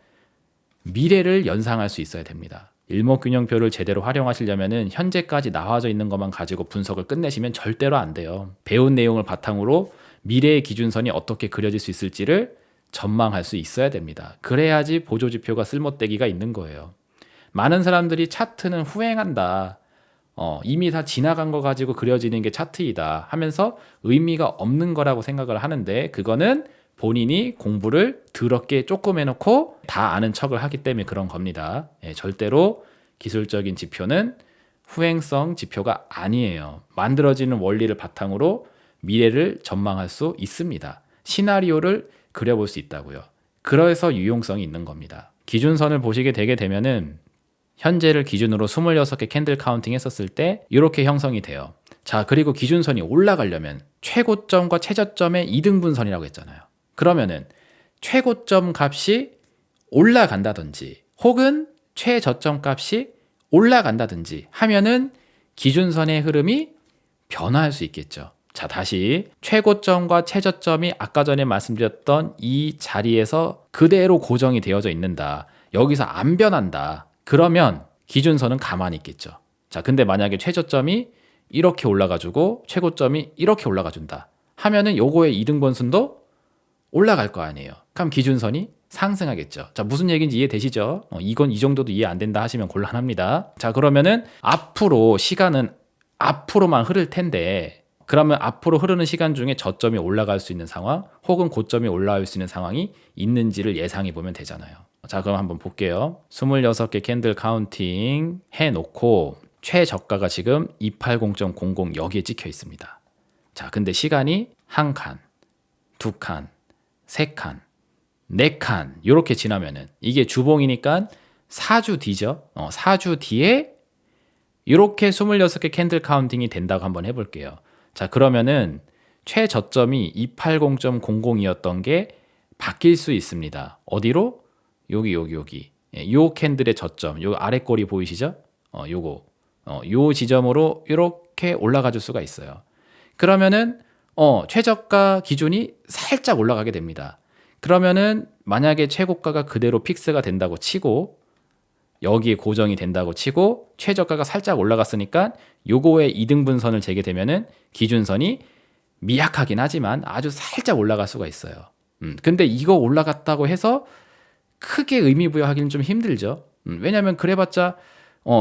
A: 미래를 연상할 수 있어야 됩니다. 일목균형표를 제대로 활용하시려면은 현재까지 나와져 있는 것만 가지고 분석을 끝내시면 절대로 안 돼요. 배운 내용을 바탕으로 미래의 기준선이 어떻게 그려질 수 있을지를 전망할 수 있어야 됩니다. 그래야지 보조지표가 쓸모되기가 있는 거예요. 많은 사람들이 차트는 후행한다. 이미 다 지나간 거 가지고 그려지는 게 차트이다 하면서 의미가 없는 거라고 생각을 하는데 그거는 본인이 공부를 더럽게 조금 해놓고 다 아는 척을 하기 때문에 그런 겁니다. 절대로 기술적인 지표는 후행성 지표가 아니에요. 만들어지는 원리를 바탕으로 미래를 전망할 수 있습니다. 시나리오를 그려볼 수 있다고요. 그래서 유용성이 있는 겁니다. 기준선을 보시게 되게 되면은 현재를 기준으로 26개 캔들 카운팅 했었을 때 이렇게 형성이 돼요. 자, 그리고 기준선이 올라가려면 최고점과 최저점의 이등분선이라고 했잖아요. 그러면은 최고점 값이 올라간다든지 혹은 최저점 값이 올라간다든지 하면은 기준선의 흐름이 변화할 수 있겠죠. 자, 다시 최고점과 최저점이 아까 전에 말씀드렸던 이 자리에서 그대로 고정이 되어져 있는다. 여기서 안 변한다. 그러면 기준선은 가만히 있겠죠. 자, 근데 만약에 최저점이 이렇게 올라가지고 최고점이 이렇게 올라가준다 하면은 요거의 이등분선도 올라갈 거 아니에요. 그럼 기준선이 상승하겠죠. 자, 무슨 얘기인지 이해되시죠? 이건 이 정도도 이해 안 된다 하시면 곤란합니다. 자, 그러면은 앞으로 시간은 앞으로만 흐를 텐데 그러면 앞으로 흐르는 시간 중에 저점이 올라갈 수 있는 상황 혹은 고점이 올라올 수 있는 상황이 있는지를 예상해 보면 되잖아요. 자, 그럼 한번 볼게요. 26개 캔들 카운팅 해놓고 최저가가 지금 280.00 여기에 찍혀 있습니다. 자, 근데 시간이 한 칸, 두 칸, 세 칸, 네 칸 이렇게 지나면은 이게 주봉이니까 4주 뒤죠. 4주 뒤에 이렇게 26개 캔들 카운팅이 된다고 한번 해볼게요. 자, 그러면은 최저점이 280.00이었던 게 바뀔 수 있습니다. 어디로? 여기. 요 캔들의 저점, 요 아래 꼬리 보이시죠? 요 지점으로 이렇게 올라가 줄 수가 있어요. 그러면은 최저가 기준이 살짝 올라가게 됩니다. 그러면은 만약에 최고가가 그대로 픽스가 된다고 치고 여기에 고정이 된다고 치고 최저가가 살짝 올라갔으니까 요거의 이등분선을 재게 되면은 기준선이 미약하긴 하지만 아주 살짝 올라갈 수가 있어요. 근데 이거 올라갔다고 해서 크게 의미 부여하기는 좀 힘들죠. 왜냐하면 그래봤자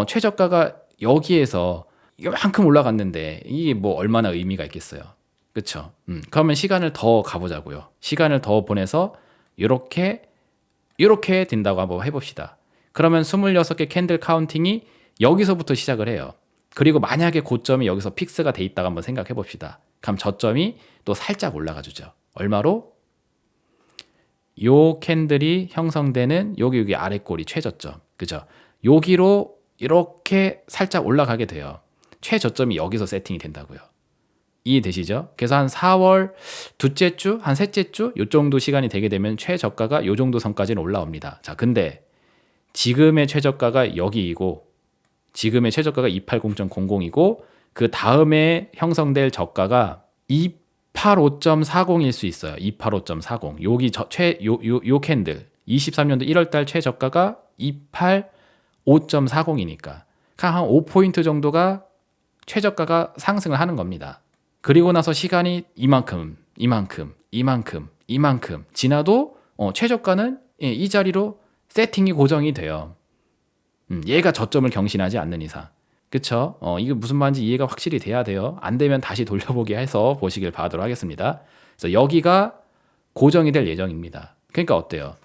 A: 최저가가 여기에서 이만큼 올라갔는데 이게 뭐 얼마나 의미가 있겠어요. 그렇죠? 그러면 시간을 더 가보자고요. 시간을 더 보내서 이렇게 된다고 한번 해봅시다. 그러면 26개 캔들 카운팅이 여기서부터 시작을 해요. 그리고 만약에 고점이 여기서 픽스가 돼 있다고 한번 생각해 봅시다. 그럼 저점이 또 살짝 올라가 주죠. 얼마로? 요 캔들이 형성되는 여기 아래 꼬리 최저점. 그죠? 여기로 이렇게 살짝 올라가게 돼요. 최저점이 여기서 세팅이 된다고요. 이해되시죠? 그래서 한 4월 둘째 주, 한 셋째 주 요 정도 시간이 되게 되면 최저가가 요 정도 선까지는 올라옵니다. 자, 근데 지금의 최저가가 여기이고 지금의 최저가가 280.00이고 그 다음에 형성될 저가가 285.40일 수 있어요. 285.40. 여기 요 캔들 23년도 1월 달 최저가가 285.40이니까 한 5포인트 정도가 최저가가 상승을 하는 겁니다. 그리고 나서 시간이 이만큼 지나도 최저가는 이 자리로 세팅이 고정이 돼요. 얘가 저점을 경신하지 않는 이상. 그쵸? 이게 무슨 말인지 이해가 확실히 돼야 돼요. 안 되면 다시 돌려보기 해서 보시길 바라도록 하겠습니다. 그래서 여기가 고정이 될 예정입니다. 그러니까 어때요?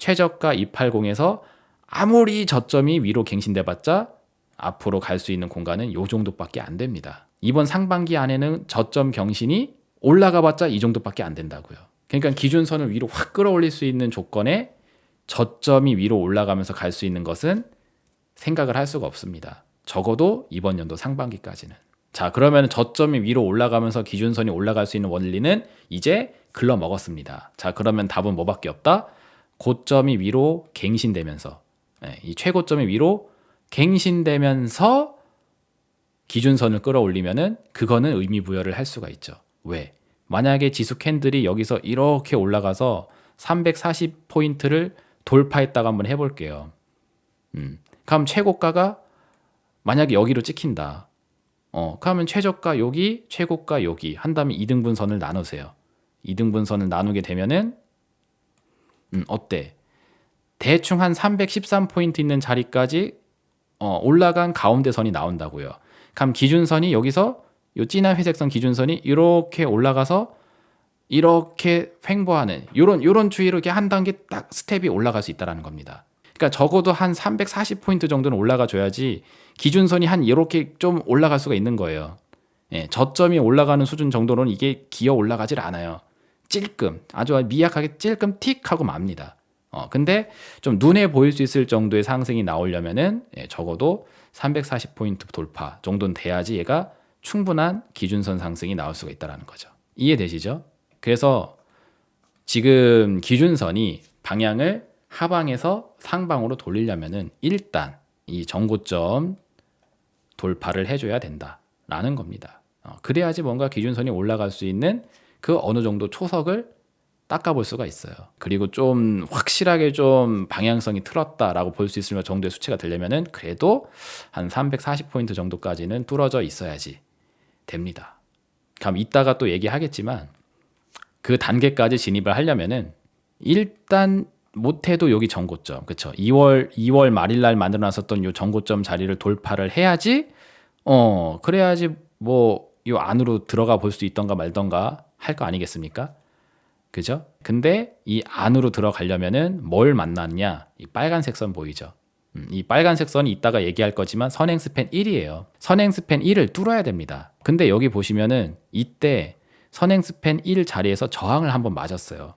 A: 최저가 280에서 아무리 저점이 위로 갱신돼봤자 앞으로 갈 수 있는 공간은 요 정도밖에 안 됩니다. 이번 상반기 안에는 저점 경신이 올라가봤자 이 정도밖에 안 된다고요. 그러니까 기준선을 위로 확 끌어올릴 수 있는 조건에 저점이 위로 올라가면서 갈 수 있는 것은 생각을 할 수가 없습니다. 적어도 이번 연도 상반기까지는. 자, 그러면 저점이 위로 올라가면서 기준선이 올라갈 수 있는 원리는 이제 글러 먹었습니다. 자, 그러면 답은 뭐밖에 없다? 고점이 위로 갱신되면서, 이 최고점이 위로 갱신되면서 기준선을 끌어올리면은 그거는 의미 부여를 할 수가 있죠. 왜? 만약에 지수 캔들이 여기서 이렇게 올라가서 340포인트를 돌파했다고 한번 해볼게요. 그럼 최고가가 만약에 여기로 찍힌다. 그러면 최저가 여기, 최고가 여기 한 다음에 2등분선을 나누세요. 2등분선을 나누게 되면은 어때? 대충 한 313포인트 있는 자리까지 올라간 가운데 선이 나온다고요. 그럼 기준선이 여기서 요 진한 회색선 기준선이 이렇게 올라가서 이렇게 횡보하는 요런 추이로 이렇게 한 단계 딱 스텝이 올라갈 수 있다라는 겁니다. 그러니까 적어도 한 340포인트 정도는 올라가 줘야지 기준선이 한 이렇게 좀 올라갈 수가 있는 거예요. 저점이 올라가는 수준 정도로는 이게 기어 올라가질 않아요. 찔끔 아주 미약하게 찔끔 틱 하고 맙니다. 근데 좀 눈에 보일 수 있을 정도의 상승이 나오려면은 적어도 340포인트 돌파 정도는 돼야지 얘가 충분한 기준선 상승이 나올 수가 있다는 거죠. 이해되시죠? 그래서 지금 기준선이 방향을 하방에서 상방으로 돌리려면은 일단 이 정고점 돌파를 해줘야 된다라는 겁니다. 그래야지 뭔가 기준선이 올라갈 수 있는 그 어느 정도 초석을 닦아볼 수가 있어요. 그리고 좀 확실하게 좀 방향성이 틀었다라고 볼 수 있을 정도의 수치가 되려면은 그래도 한 340포인트 정도까지는 뚫어져 있어야지 됩니다. 그럼 이따가 또 얘기하겠지만 그 단계까지 진입을 하려면은 일단 못해도 여기 정고점, 그쵸? 2월 말일 날 만들어놨었던 요 정고점 자리를 돌파를 해야지, 그래야지 뭐 요 안으로 들어가 볼 수 있던가 말던가 할 거 아니겠습니까? 그죠? 근데 이 안으로 들어가려면은 뭘 만났냐? 이 빨간색 선 보이죠? 이 빨간색 선이 이따가 얘기할 거지만 선행스팬 1이에요. 선행스팬 1을 뚫어야 됩니다. 근데 여기 보시면은 이때 선행스팬 1 자리에서 저항을 한번 맞았어요.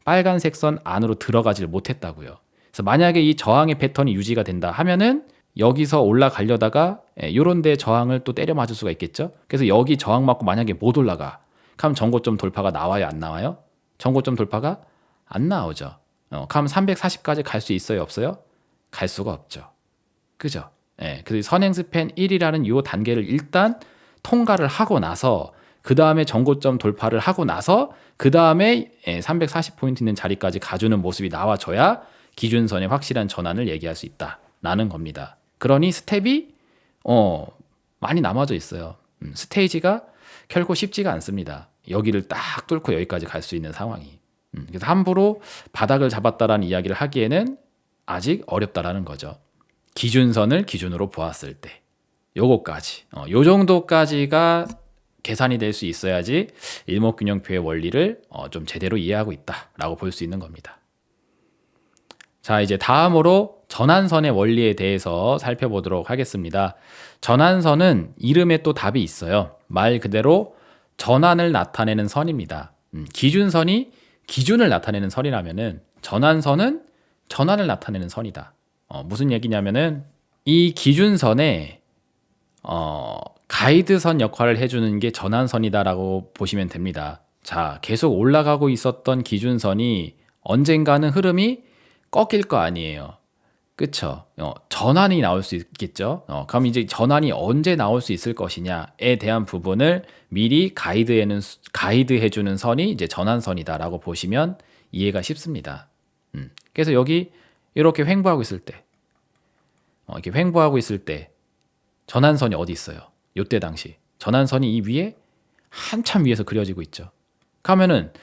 A: 빨간색 선 안으로 들어가질 못했다고요. 그래서 만약에 이 저항의 패턴이 유지가 된다 하면은 여기서 올라가려다가 요런 데 저항을 또 때려 맞을 수가 있겠죠. 그래서 여기 저항 맞고 만약에 못 올라가 그럼 정고점 돌파가 나와요, 안 나와요? 정고점 돌파가 안 나오죠. 그럼 340까지 갈 수 있어요, 없어요? 갈 수가 없죠. 그죠? 그래서 선행스팬 1이라는 요 단계를 일단 통과를 하고 나서 그 다음에 정고점 돌파를 하고 나서 그 다음에 340포인트 있는 자리까지 가주는 모습이 나와줘야 기준선의 확실한 전환을 얘기할 수 있다라는 겁니다. 그러니 스텝이 많이 남아져 있어요. 스테이지가 결코 쉽지가 않습니다. 여기를 딱 뚫고 여기까지 갈 수 있는 상황이. 그래서 함부로 바닥을 잡았다라는 이야기를 하기에는 아직 어렵다라는 거죠. 기준선을 기준으로 보았을 때 요거까지, 요 정도까지가 계산이 될 수 있어야지 일목균형표의 원리를 좀 제대로 이해하고 있다라고 볼 수 있는 겁니다. 자, 이제 다음으로 전환선의 원리에 대해서 살펴보도록 하겠습니다. 전환선은 이름에 또 답이 있어요. 말 그대로 전환을 나타내는 선입니다. 기준선이 기준을 나타내는 선이라면은 전환선은 전환을 나타내는 선이다. 무슨 얘기냐면은 이 기준선에 가이드선 역할을 해주는 게 전환선이다라고 보시면 됩니다. 자, 계속 올라가고 있었던 기준선이 언젠가는 흐름이 꺾일 거 아니에요. 그쵸? 전환이 나올 수 있겠죠? 그럼 이제 전환이 언제 나올 수 있을 것이냐에 대한 부분을 미리 가이드해주는 선이 이제 전환선이다라고 보시면 이해가 쉽습니다. 그래서 여기 이렇게 횡보하고 있을 때, 이렇게 횡보하고 있을 때 전환선이 어디 있어요? 요때 당시 전환선이 이 위에 한참 위에서 그려지고 있죠. 그러면은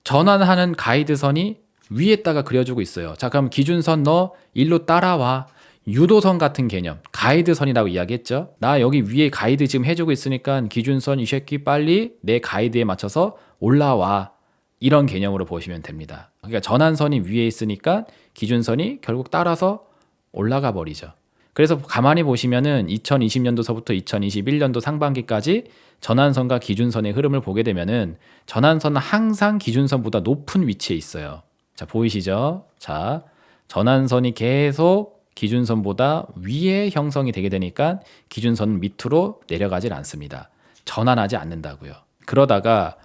A: 전환하는 가이드선이 위에다가 그려주고 있어요. 자, 그럼 기준선 너 일로 따라와. 유도선 같은 개념, 가이드선이라고 이야기했죠. 나 여기 위에 가이드 지금 해주고 있으니까 기준선 이 새끼 빨리 내 가이드에 맞춰서 올라와. 이런 개념으로 보시면 됩니다. 그러니까 전환선이 위에 있으니까 기준선이 결국 따라서 올라가 버리죠. 그래서 가만히 보시면은 2020년도서부터 2021년도 상반기까지 전환선과 기준선의 흐름을 보게 되면은 전환선은 항상 기준선보다 높은 위치에 있어요. 자, 보이시죠? 자, 전환선이 계속 기준선보다 위에 형성이 되게 되니까 기준선 밑으로 내려가질 않습니다. 전환하지 않는다고요. 그러다가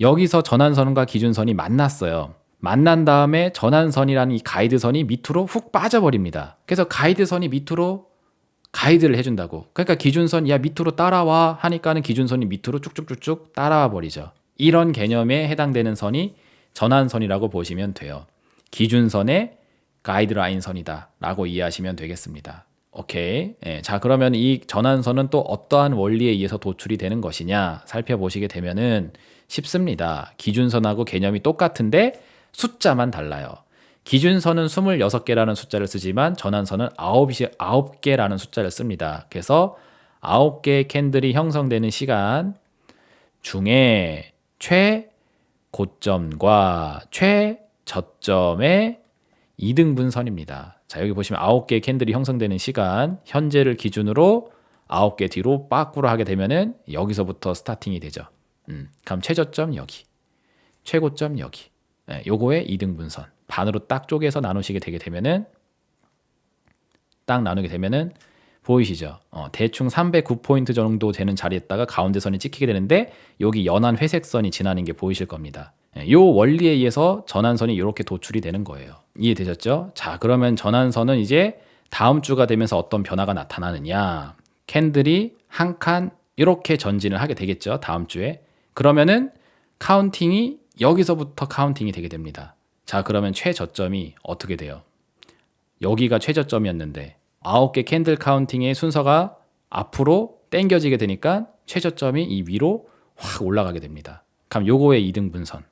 A: 여기서 전환선과 기준선이 만났어요. 만난 다음에 전환선이라는 이 가이드선이 밑으로 훅 빠져버립니다. 그래서 가이드선이 밑으로 가이드를 해준다고. 그러니까 기준선 야 밑으로 따라와 하니까는 기준선이 밑으로 쭉쭉쭉쭉 따라와 버리죠. 이런 개념에 해당되는 선이 전환선이라고 보시면 돼요. 기준선의 가이드라인 선이다 라고 이해하시면 되겠습니다. 오케이. 자, 그러면 이 전환선은 또 어떠한 원리에 의해서 도출이 되는 것이냐 살펴보시게 되면은 쉽습니다. 기준선하고 개념이 똑같은데 숫자만 달라요. 기준선은 26개라는 숫자를 쓰지만 전환선은 9개라는 숫자를 씁니다. 그래서 9개의 캔들이 형성되는 시간 중에 최고점과 최저점의 이등분선입니다. 자, 여기 보시면 9개의 캔들이 형성되는 시간, 현재를 기준으로 9개 뒤로 빠꾸로 하게 되면은 여기서부터 스타팅이 되죠. 그럼 최저점 여기, 최고점 여기. 요거의 이등분선. 반으로 딱 쪼개서 나누시게 되게 되면은 딱 나누게 되면은 보이시죠? 대충 309포인트 정도 되는 자리에다가 가운데 선이 찍히게 되는데 여기 연한 회색 선이 지나는 게 보이실 겁니다. 요 원리에 의해서 전환선이 이렇게 도출이 되는 거예요. 이해되셨죠? 자, 그러면 전환선은 이제 다음 주가 되면서 어떤 변화가 나타나느냐. 캔들이 한 칸 이렇게 전진을 하게 되겠죠. 다음 주에. 그러면은 카운팅이 여기서부터 카운팅이 되게 됩니다. 자, 그러면 최저점이 어떻게 돼요? 여기가 최저점이었는데 9개 캔들 카운팅의 순서가 앞으로 당겨지게 되니까 최저점이 이 위로 확 올라가게 됩니다. 그럼 요거의 이등분선.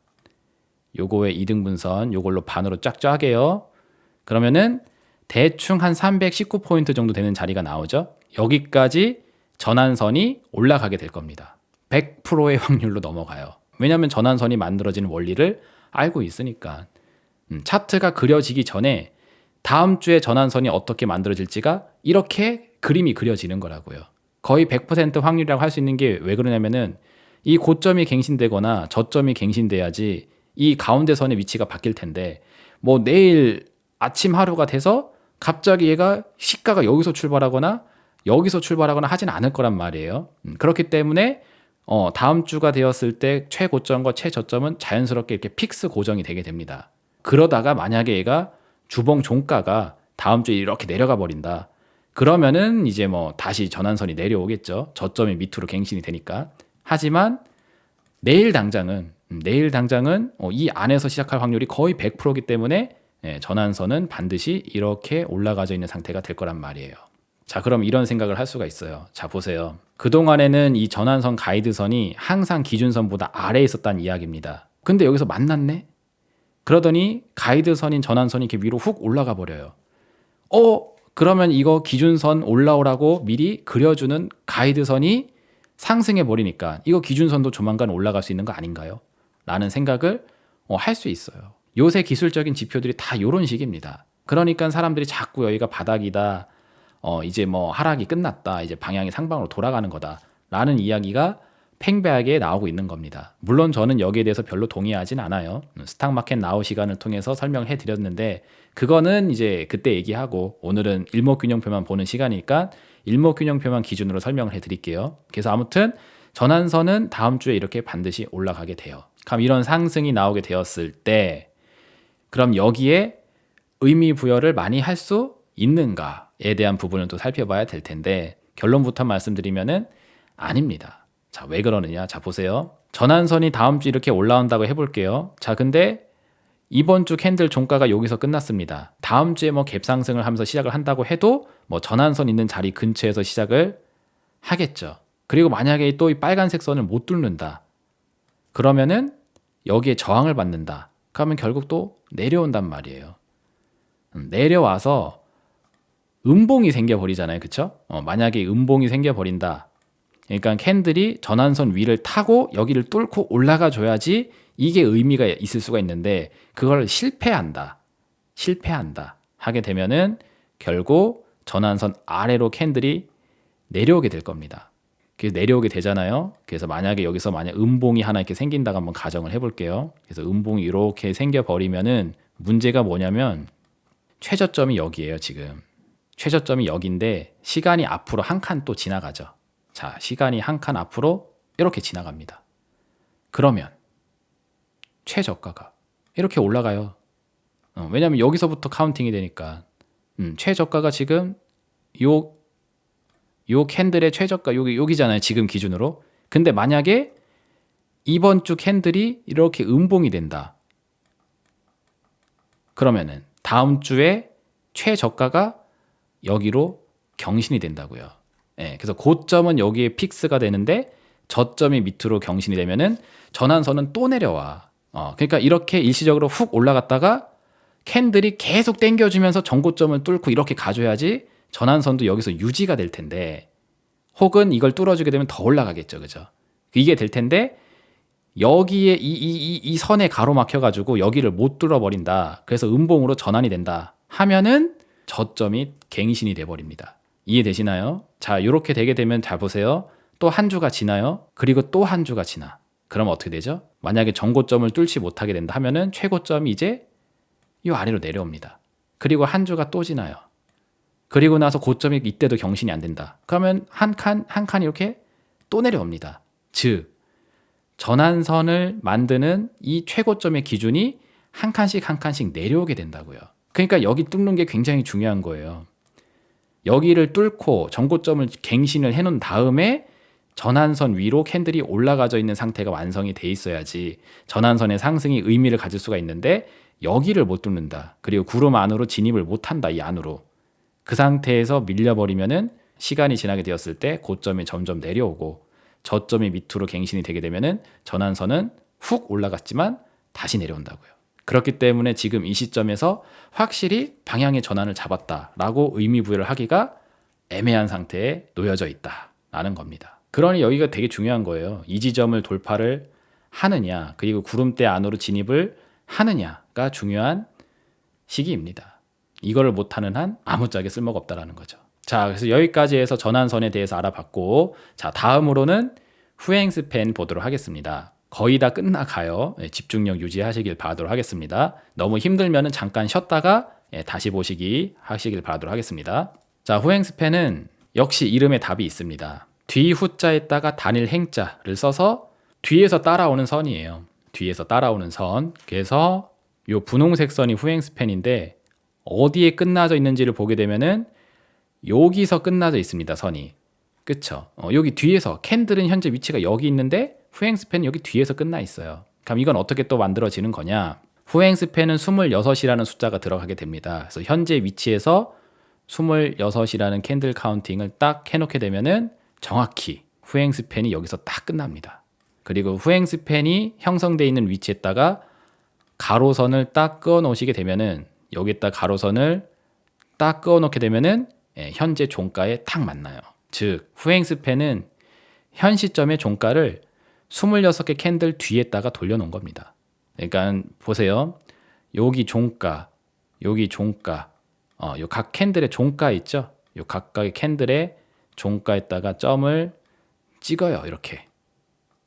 A: 요거의 이등분선 요걸로 반으로 쫙 짜게요. 그러면은 대충 한 319포인트 정도 되는 자리가 나오죠. 여기까지 전환선이 올라가게 될 겁니다. 100%의 확률로 넘어가요. 왜냐하면 전환선이 만들어지는 원리를 알고 있으니까. 차트가 그려지기 전에 다음 주에 전환선이 어떻게 만들어질지가 이렇게 그림이 그려지는 거라고요. 거의 100% 확률이라고 할 수 있는 게 왜 그러냐면은 이 고점이 갱신되거나 저점이 갱신돼야지 이 가운데 선의 위치가 바뀔 텐데 뭐 내일 아침 하루가 돼서 갑자기 얘가 시가가 여기서 출발하거나 여기서 출발하거나 하진 않을 거란 말이에요. 그렇기 때문에 다음 주가 되었을 때 최고점과 최저점은 자연스럽게 이렇게 픽스 고정이 되게 됩니다. 그러다가 만약에 얘가 주봉 종가가 다음 주에 이렇게 내려가 버린다. 그러면은 이제 뭐 다시 전환선이 내려오겠죠. 저점이 밑으로 갱신이 되니까. 하지만 내일 당장은 이 안에서 시작할 확률이 거의 100%이기 때문에 전환선은 반드시 이렇게 올라가져 있는 상태가 될 거란 말이에요. 자, 그럼 이런 생각을 할 수가 있어요. 자, 보세요. 그동안에는 이 전환선 가이드선이 항상 기준선보다 아래에 있었다는 이야기입니다. 근데 여기서 만났네? 그러더니 가이드선인 전환선이 이렇게 위로 훅 올라가 버려요. 그러면 이거 기준선 올라오라고 미리 그려주는 가이드선이 상승해 버리니까 이거 기준선도 조만간 올라갈 수 있는 거 아닌가요? 라는 생각을 할 수 있어요. 요새 기술적인 지표들이 다 요런 식입니다. 그러니까 사람들이 자꾸 여기가 바닥이다. 이제 뭐 하락이 끝났다. 이제 방향이 상방으로 돌아가는 거다. 라는 이야기가 팽배하게 나오고 있는 겁니다. 물론 저는 여기에 대해서 별로 동의하진 않아요. 스탁마켓 나우 시간을 통해서 설명해 드렸는데 그거는 이제 그때 얘기하고 오늘은 일목균형표만 보는 시간이니까 일목균형표만 기준으로 설명을 해 드릴게요. 그래서 아무튼 전환선은 다음 주에 이렇게 반드시 올라가게 돼요. 그럼 이런 상승이 나오게 되었을 때 그럼 여기에 의미 부여를 많이 할 수 있는가에 대한 부분을 또 살펴봐야 될 텐데 결론부터 말씀드리면은 아닙니다. 자, 왜 그러느냐? 자, 보세요. 전환선이 다음 주 이렇게 올라온다고 해볼게요. 자, 근데 이번 주 캔들 종가가 여기서 끝났습니다. 다음 주에 뭐 갭상승을 하면서 시작을 한다고 해도 뭐 전환선 있는 자리 근처에서 시작을 하겠죠. 그리고 만약에 또 이 빨간색 선을 못 뚫는다. 그러면은 여기에 저항을 받는다. 그러면 결국 또 내려온단 말이에요. 내려와서 음봉이 생겨버리잖아요. 그쵸? 만약에 음봉이 생겨버린다. 그러니까 캔들이 전환선 위를 타고 여기를 뚫고 올라가 줘야지 이게 의미가 있을 수가 있는데 그걸 실패한다. 실패한다 하게 되면은 결국 전환선 아래로 캔들이 내려오게 될 겁니다. 그래서 내려오게 되잖아요. 그래서 만약에 여기서 만약 음봉이 하나 이렇게 생긴다고 한번 가정을 해볼게요. 그래서 음봉이 이렇게 생겨버리면은 문제가 뭐냐면 최저점이 여기예요. 지금 최저점이 여기인데 시간이 앞으로 한 칸 또 지나가죠. 자, 시간이 한 칸 앞으로 이렇게 지나갑니다. 그러면 최저가가 이렇게 올라가요. 왜냐하면 여기서부터 카운팅이 되니까 최저가가 지금 요 캔들의 최저가 여기잖아요. 지금 기준으로. 근데 만약에 이번 주 캔들이 이렇게 음봉이 된다. 그러면은 다음 주에 최저가가 여기로 경신이 된다고요. 예, 그래서 고점은 여기에 픽스가 되는데 저점이 밑으로 경신이 되면은 전환선은 또 내려와. 그러니까 이렇게 일시적으로 훅 올라갔다가 캔들이 계속 당겨주면서 전고점을 뚫고 이렇게 가줘야지 전환선도 여기서 유지가 될 텐데, 혹은 이걸 뚫어주게 되면 더 올라가겠죠, 그죠? 이게 될 텐데 여기에 이 선에 가로막혀가지고 여기를 못 뚫어버린다. 그래서 음봉으로 전환이 된다 하면은 저점이 갱신이 돼버립니다. 이해되시나요? 자, 이렇게 되게 되면 잘 보세요. 또 한 주가 지나요. 그리고 또 한 주가 지나. 그럼 어떻게 되죠? 만약에 전고점을 뚫지 못하게 된다 하면은 최고점이 이제 이 아래로 내려옵니다. 그리고 한 주가 또 지나요. 그리고 나서 고점이 이때도 경신이 안 된다. 그러면 한 칸 이렇게 또 내려옵니다. 즉 전환선을 만드는 이 최고점의 기준이 한 칸씩 내려오게 된다고요. 그러니까 여기 뚫는 게 굉장히 중요한 거예요. 여기를 뚫고 전고점을 갱신을 해놓은 다음에 전환선 위로 캔들이 올라가져 있는 상태가 완성이 돼 있어야지 전환선의 상승이 의미를 가질 수가 있는데, 여기를 못 뚫는다. 그리고 구름 안으로 진입을 못한다. 이 안으로. 그 상태에서 밀려버리면은 시간이 지나게 되었을 때 고점이 점점 내려오고 저점이 밑으로 갱신이 되게 되면은 전환선은 훅 올라갔지만 다시 내려온다고요. 그렇기 때문에 지금 이 시점에서 확실히 방향의 전환을 잡았다라고 의미부여를 하기가 애매한 상태에 놓여져 있다라는 겁니다. 그러니 여기가 되게 중요한 거예요. 이 지점을 돌파를 하느냐, 그리고 구름대 안으로 진입을 하느냐가 중요한 시기입니다. 이거를 못하는 한 아무짝에 쓸모가 없다라는 거죠. 자, 그래서 여기까지 해서 전환선에 대해서 알아봤고, 자, 다음으로는 후행 스팬 보도록 하겠습니다. 거의 다 끝나가요. 집중력 유지하시길 바라도록 하겠습니다. 너무 힘들면 잠깐 쉬었다가 다시 보시기 하시길 바라도록 하겠습니다. 자, 후행 스팬은 역시 이름에 답이 있습니다. 뒤 후자에다가 단일 행자를 써서 뒤에서 따라오는 선이에요. 뒤에서 따라오는 선. 그래서 요 분홍색 선이 후행 스팬인데 어디에 끝나져 있는지를 보게 되면은 여기서 끝나져 있습니다. 선이. 그쵸? 여기 뒤에서 캔들은 현재 위치가 여기 있는데 후행 스팬은 여기 뒤에서 끝나 있어요. 그럼 이건 어떻게 또 만들어지는 거냐? 후행 스팬은 26이라는 숫자가 들어가게 됩니다. 그래서 현재 위치에서 26이라는 캔들 카운팅을 딱 해놓게 되면은 정확히 후행 스팬이 여기서 딱 끝납니다. 그리고 후행 스팬이 형성되어 있는 위치에다가 가로선을 딱 그어 놓으시게 되면은, 여기에다 가로선을 딱 그어 놓게 되면은 현재 종가에 딱 맞나요. 즉 후행 스팬은 현 시점의 종가를 26개 캔들 뒤에다가 돌려놓은 겁니다. 그러니까 보세요. 여기 종가, 여기 종가, 요 각 캔들의 종가 있죠? 요 각각의 캔들의 종가에다가 점을 찍어요. 이렇게.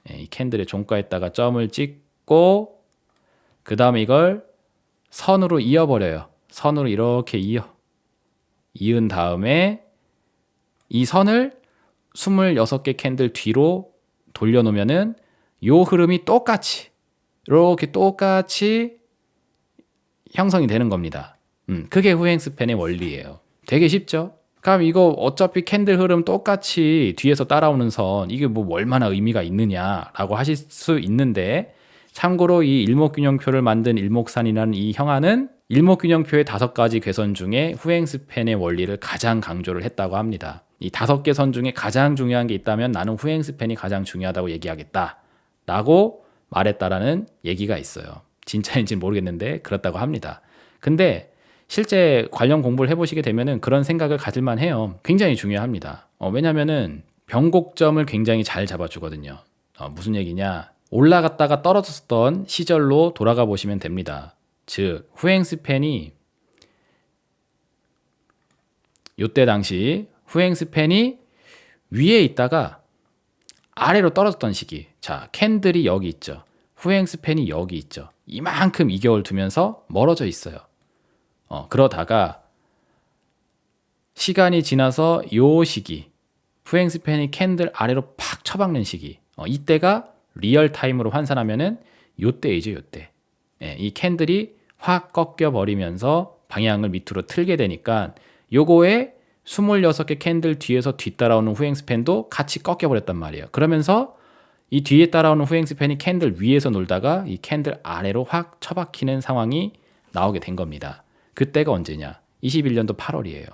A: 이 캔들의 종가에다가 점을 찍고 그 다음에 이걸 선으로 이어버려요. 선으로 이렇게 이은 다음에 이 선을 26개 캔들 뒤로 돌려놓으면은 요 흐름이 똑같이 이렇게 똑같이 형성이 되는 겁니다. 그게 후행 스팬의 원리예요. 되게 쉽죠? 그럼 이거 어차피 캔들 흐름 똑같이 뒤에서 따라오는 선, 이게 뭐 얼마나 의미가 있느냐라고 하실 수 있는데, 참고로 이 일목균형표를 만든 일목산이라는 이 형아는 일목균형표의 5가지 괴선 중에 후행 스팬의 원리를 가장 강조를 했다고 합니다. 이 5개 선 중에 가장 중요한 게 있다면 나는 후행 스팬이 가장 중요하다고 얘기하겠다 라고 말했다라는 얘기가 있어요. 진짜인지는 모르겠는데 그렇다고 합니다. 근데 실제 관련 공부를 해보시게 되면은 그런 생각을 가질만 해요. 굉장히 중요합니다. 왜냐면은 변곡점을 굉장히 잘 잡아주거든요. 무슨 얘기냐? 올라갔다가 떨어졌던 시절로 돌아가 보시면 됩니다. 즉 후행 스팬이 요때 당시 후행스팬이 위에 있다가 아래로 떨어졌던 시기. 자, 캔들이 여기 있죠. 후행스팬이 여기 있죠. 이만큼 이격을 두면서 멀어져 있어요. 그러다가 시간이 지나서 요 시기, 후행스팬이 캔들 아래로 팍 쳐박는 시기, 이때가 리얼타임으로 환산하면은 요때이죠, 요때. 예, 이 캔들이 확 꺾여 버리면서 방향을 밑으로 틀게 되니까 요거에 26개 캔들 뒤에서 뒤따라오는 후행스팬도 같이 꺾여 버렸단 말이에요. 그러면서 이 뒤에 따라오는 후행스팬이 캔들 위에서 놀다가 이 캔들 아래로 확 처박히는 상황이 나오게 된 겁니다. 그때가 언제냐? 21년도 8월이에요.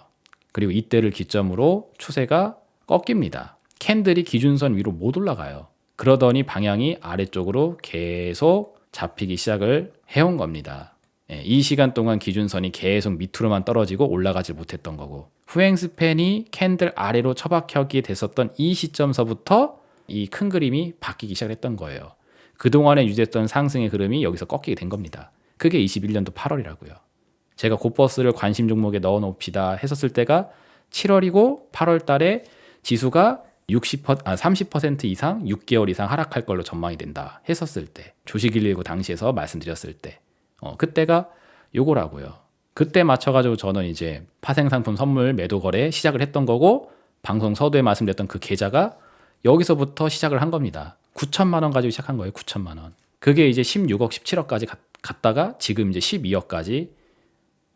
A: 그리고 이때를 기점으로 추세가 꺾입니다. 캔들이 기준선 위로 못 올라가요. 그러더니 방향이 아래쪽으로 계속 잡히기 시작을 해온 겁니다. 이 시간 동안 기준선이 계속 밑으로만 떨어지고 올라가지 못했던 거고, 후행스팬이 캔들 아래로 처박혀게 됐었던 이 시점서부터 이 큰 그림이 바뀌기 시작했던 거예요. 그동안에 유지했던 상승의 흐름이 여기서 꺾이게 된 겁니다. 그게 21년도 8월이라고요. 제가 곧버스를 관심 종목에 넣어놓읍시다 했었을 때가 7월이고 8월 달에 지수가 30% 이상 6개월 이상 하락할 걸로 전망이 된다 했었을 때, 주식119 당시에서 말씀드렸을 때, 그때가 요거라고요. 그때 맞춰가지고 저는 이제 파생상품 선물 매도 거래 시작을 했던 거고, 방송 서두에 말씀드렸던 그 계좌가 여기서부터 시작을 한 겁니다. 9천만 원 가지고 시작한 거예요. 9천만 원. 그게 이제 16억, 17억까지 갔다가 지금 이제 12억까지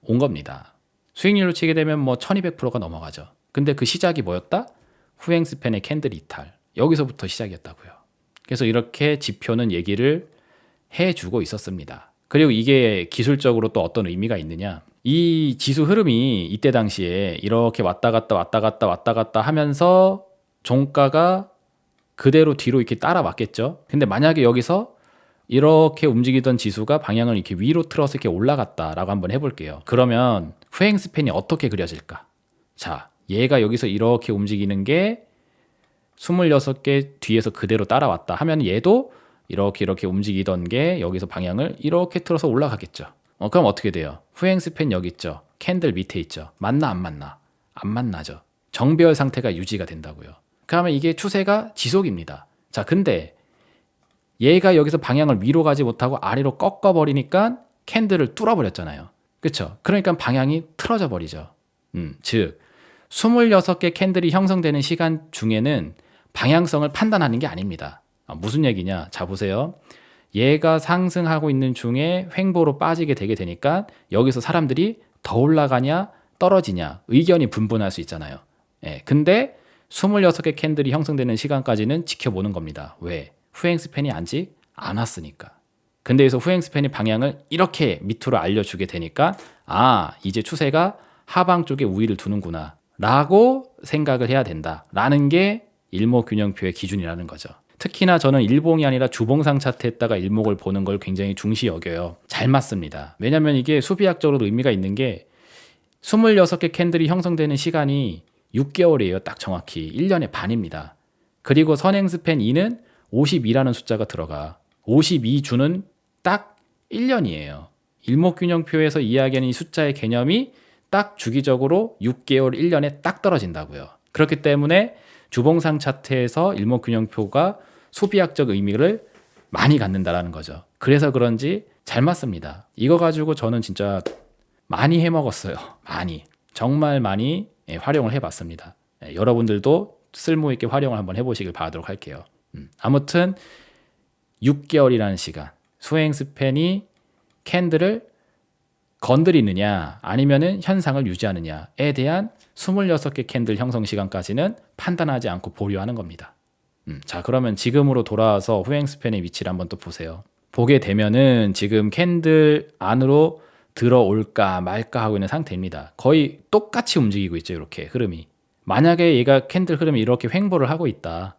A: 온 겁니다. 수익률로 치게 되면 뭐 1200%가 넘어가죠. 근데 그 시작이 뭐였다? 후행스팬의 캔들 이탈. 여기서부터 시작이었다고요. 그래서 이렇게 지표는 얘기를 해주고 있었습니다. 그리고 이게 기술적으로 또 어떤 의미가 있느냐? 이 지수 흐름이 이때 당시에 이렇게 왔다 갔다 하면서 종가가 그대로 뒤로 이렇게 따라왔겠죠. 근데 만약에 여기서 이렇게 움직이던 지수가 방향을 이렇게 위로 틀어서 이렇게 올라갔다라고 한번 해볼게요. 그러면 후행스팬이 어떻게 그려질까? 자, 얘가 여기서 이렇게 움직이는 게 26개 뒤에서 그대로 따라왔다 하면 얘도 이렇게 움직이던 게 여기서 방향을 이렇게 틀어서 올라가겠죠. 그럼 어떻게 돼요? 후행스팬 여기 있죠. 캔들 밑에 있죠. 맞나 안 맞나? 안 만나죠. 정배열 상태가 유지가 된다고요. 그러면 이게 추세가 지속입니다. 자, 근데 얘가 여기서 방향을 위로 가지 못하고 아래로 꺾어버리니까 캔들을 뚫어버렸잖아요. 그렇죠? 그러니까 방향이 틀어져 버리죠. 즉 26개 캔들이 형성되는 시간 중에는 방향성을 판단하는 게 아닙니다. 무슨 얘기냐? 자, 보세요. 얘가 상승하고 있는 중에 횡보로 빠지게 되게 되니까 여기서 사람들이 더 올라가냐 떨어지냐 의견이 분분할 수 있잖아요. 근데 26개 캔들이 형성되는 시간까지는 지켜보는 겁니다. 왜? 후행스팬이 아직 안 왔으니까. 근데 여기서 후행스팬이 방향을 이렇게 밑으로 알려주게 되니까 이제 추세가 하방 쪽에 우위를 두는구나 라고 생각을 해야 된다라는 게 일목균형표의 기준이라는 거죠. 특히나 저는 일봉이 아니라 주봉상 차트에다가 일목을 보는 걸 굉장히 중시 여겨요. 잘 맞습니다. 왜냐하면 이게 수비학적으로도 의미가 있는 게 26개 캔들이 형성되는 시간이 6개월이에요. 딱 정확히 1년의 반입니다. 그리고 선행스팬 2는 52라는 숫자가 들어가. 52주는 딱 1년이에요. 일목균형표에서 이야기하는 이 숫자의 개념이 딱 주기적으로 6개월 1년에 딱 떨어진다고요. 그렇기 때문에 주봉상 차트에서 일목균형표가 소비학적 의미를 많이 갖는다라는 거죠. 그래서 그런지 잘 맞습니다. 이거 가지고 저는 진짜 많이 해먹었어요. 정말 많이 활용을 해봤습니다. 여러분들도 쓸모있게 활용을 한번 해보시길 바라도록 할게요. 아무튼 6개월이라는 시간, 수행스팬이 캔들을 건드리느냐 아니면은 현상을 유지하느냐에 대한 26개 캔들 형성 시간까지는 판단하지 않고 보류하는 겁니다. 자, 그러면 지금으로 돌아와서 후행스팬의 위치를 한번 또 보세요. 보게 되면은 지금 캔들 안으로 들어올까 말까 하고 있는 상태입니다. 거의 똑같이 움직이고 있죠. 이렇게 흐름이. 만약에 얘가 캔들 흐름이 이렇게 횡보를 하고 있다.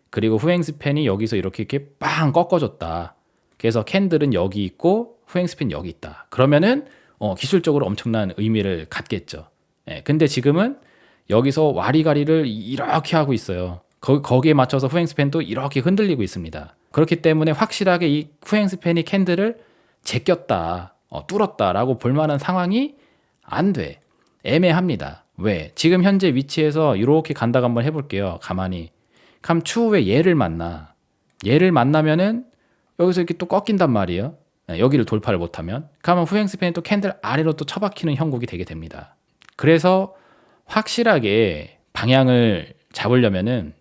A: 그리고 후행스팬이 여기서 이렇게 빵 꺾어줬다. 그래서 캔들은 여기 있고 후행스팬 여기 있다. 그러면은 기술적으로 엄청난 의미를 갖겠죠. 근데 지금은 여기서 와리가리를 이렇게 하고 있어요. 거기에 맞춰서 후행스팬도 이렇게 흔들리고 있습니다. 그렇기 때문에 확실하게 이 후행스팬이 캔들을 제꼈다, 뚫었다라고 볼 만한 상황이 안 돼. 애매합니다. 왜? 지금 현재 위치에서 이렇게 간다고 한번 해볼게요. 가만히. 그럼 추후에 얘를 만나. 얘를 만나면은 여기서 이렇게 또 꺾인단 말이에요. 네, 여기를 돌파를 못하면. 그러면 후행 스팬이 또 캔들 아래로 또 처박히는 형국이 되게 됩니다. 그래서 확실하게 방향을 잡으려면은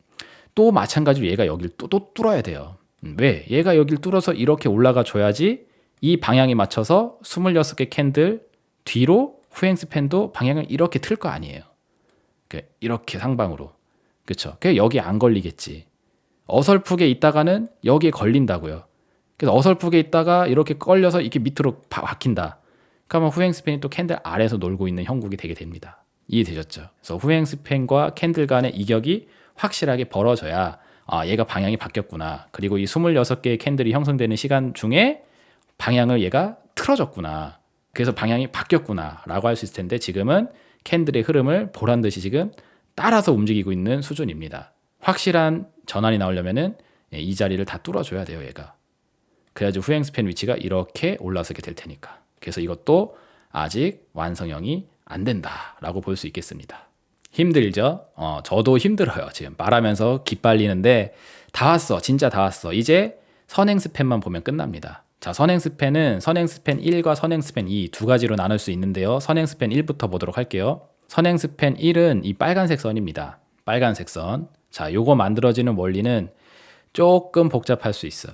A: 또 마찬가지로 얘가 여기를 또 뚫어야 돼요. 왜? 얘가 여기를 뚫어서 이렇게 올라가 줘야지 이 방향에 맞춰서 26개 캔들 뒤로 후행 스팬도 방향을 이렇게 틀 거 아니에요. 이렇게 상방으로. 그렇죠? 그게 여기 안 걸리겠지. 어설프게 있다가는 여기에 걸린다고요. 그래서 어설프게 있다가 이렇게 걸려서 이렇게 밑으로 박힌다. 그러면 후행 스팬이 또 캔들 아래에서 놀고 있는 형국이 되게 됩니다. 이해되셨죠? 그래서 후행 스팬과 캔들 간의 이격이 확실하게 벌어져야 얘가 방향이 바뀌었구나. 그리고 이 26개의 캔들이 형성되는 시간 중에 방향을 얘가 틀어졌구나. 그래서 방향이 바뀌었구나 라고 할 수 있을 텐데 지금은 캔들의 흐름을 보란 듯이 지금 따라서 움직이고 있는 수준입니다. 확실한 전환이 나오려면은 이 자리를 다 뚫어줘야 돼요, 얘가. 그래야지 후행 스팬 위치가 이렇게 올라서게 될 테니까. 그래서 이것도 아직 완성형이 안 된다라고 볼 수 있겠습니다. 힘들죠? 저도 힘들어요. 지금 말하면서 기빨리는데 다 왔어. 진짜 다 왔어. 이제 선행 스팬만 보면 끝납니다. 자, 선행 스팬은 선행 스팬 1과 선행 스팬 2 두 가지로 나눌 수 있는데요. 선행 스팬 1부터 보도록 할게요. 선행 스팬 1은 이 빨간색 선입니다. 빨간색 선. 자, 요거 만들어지는 원리는 조금 복잡할 수 있어.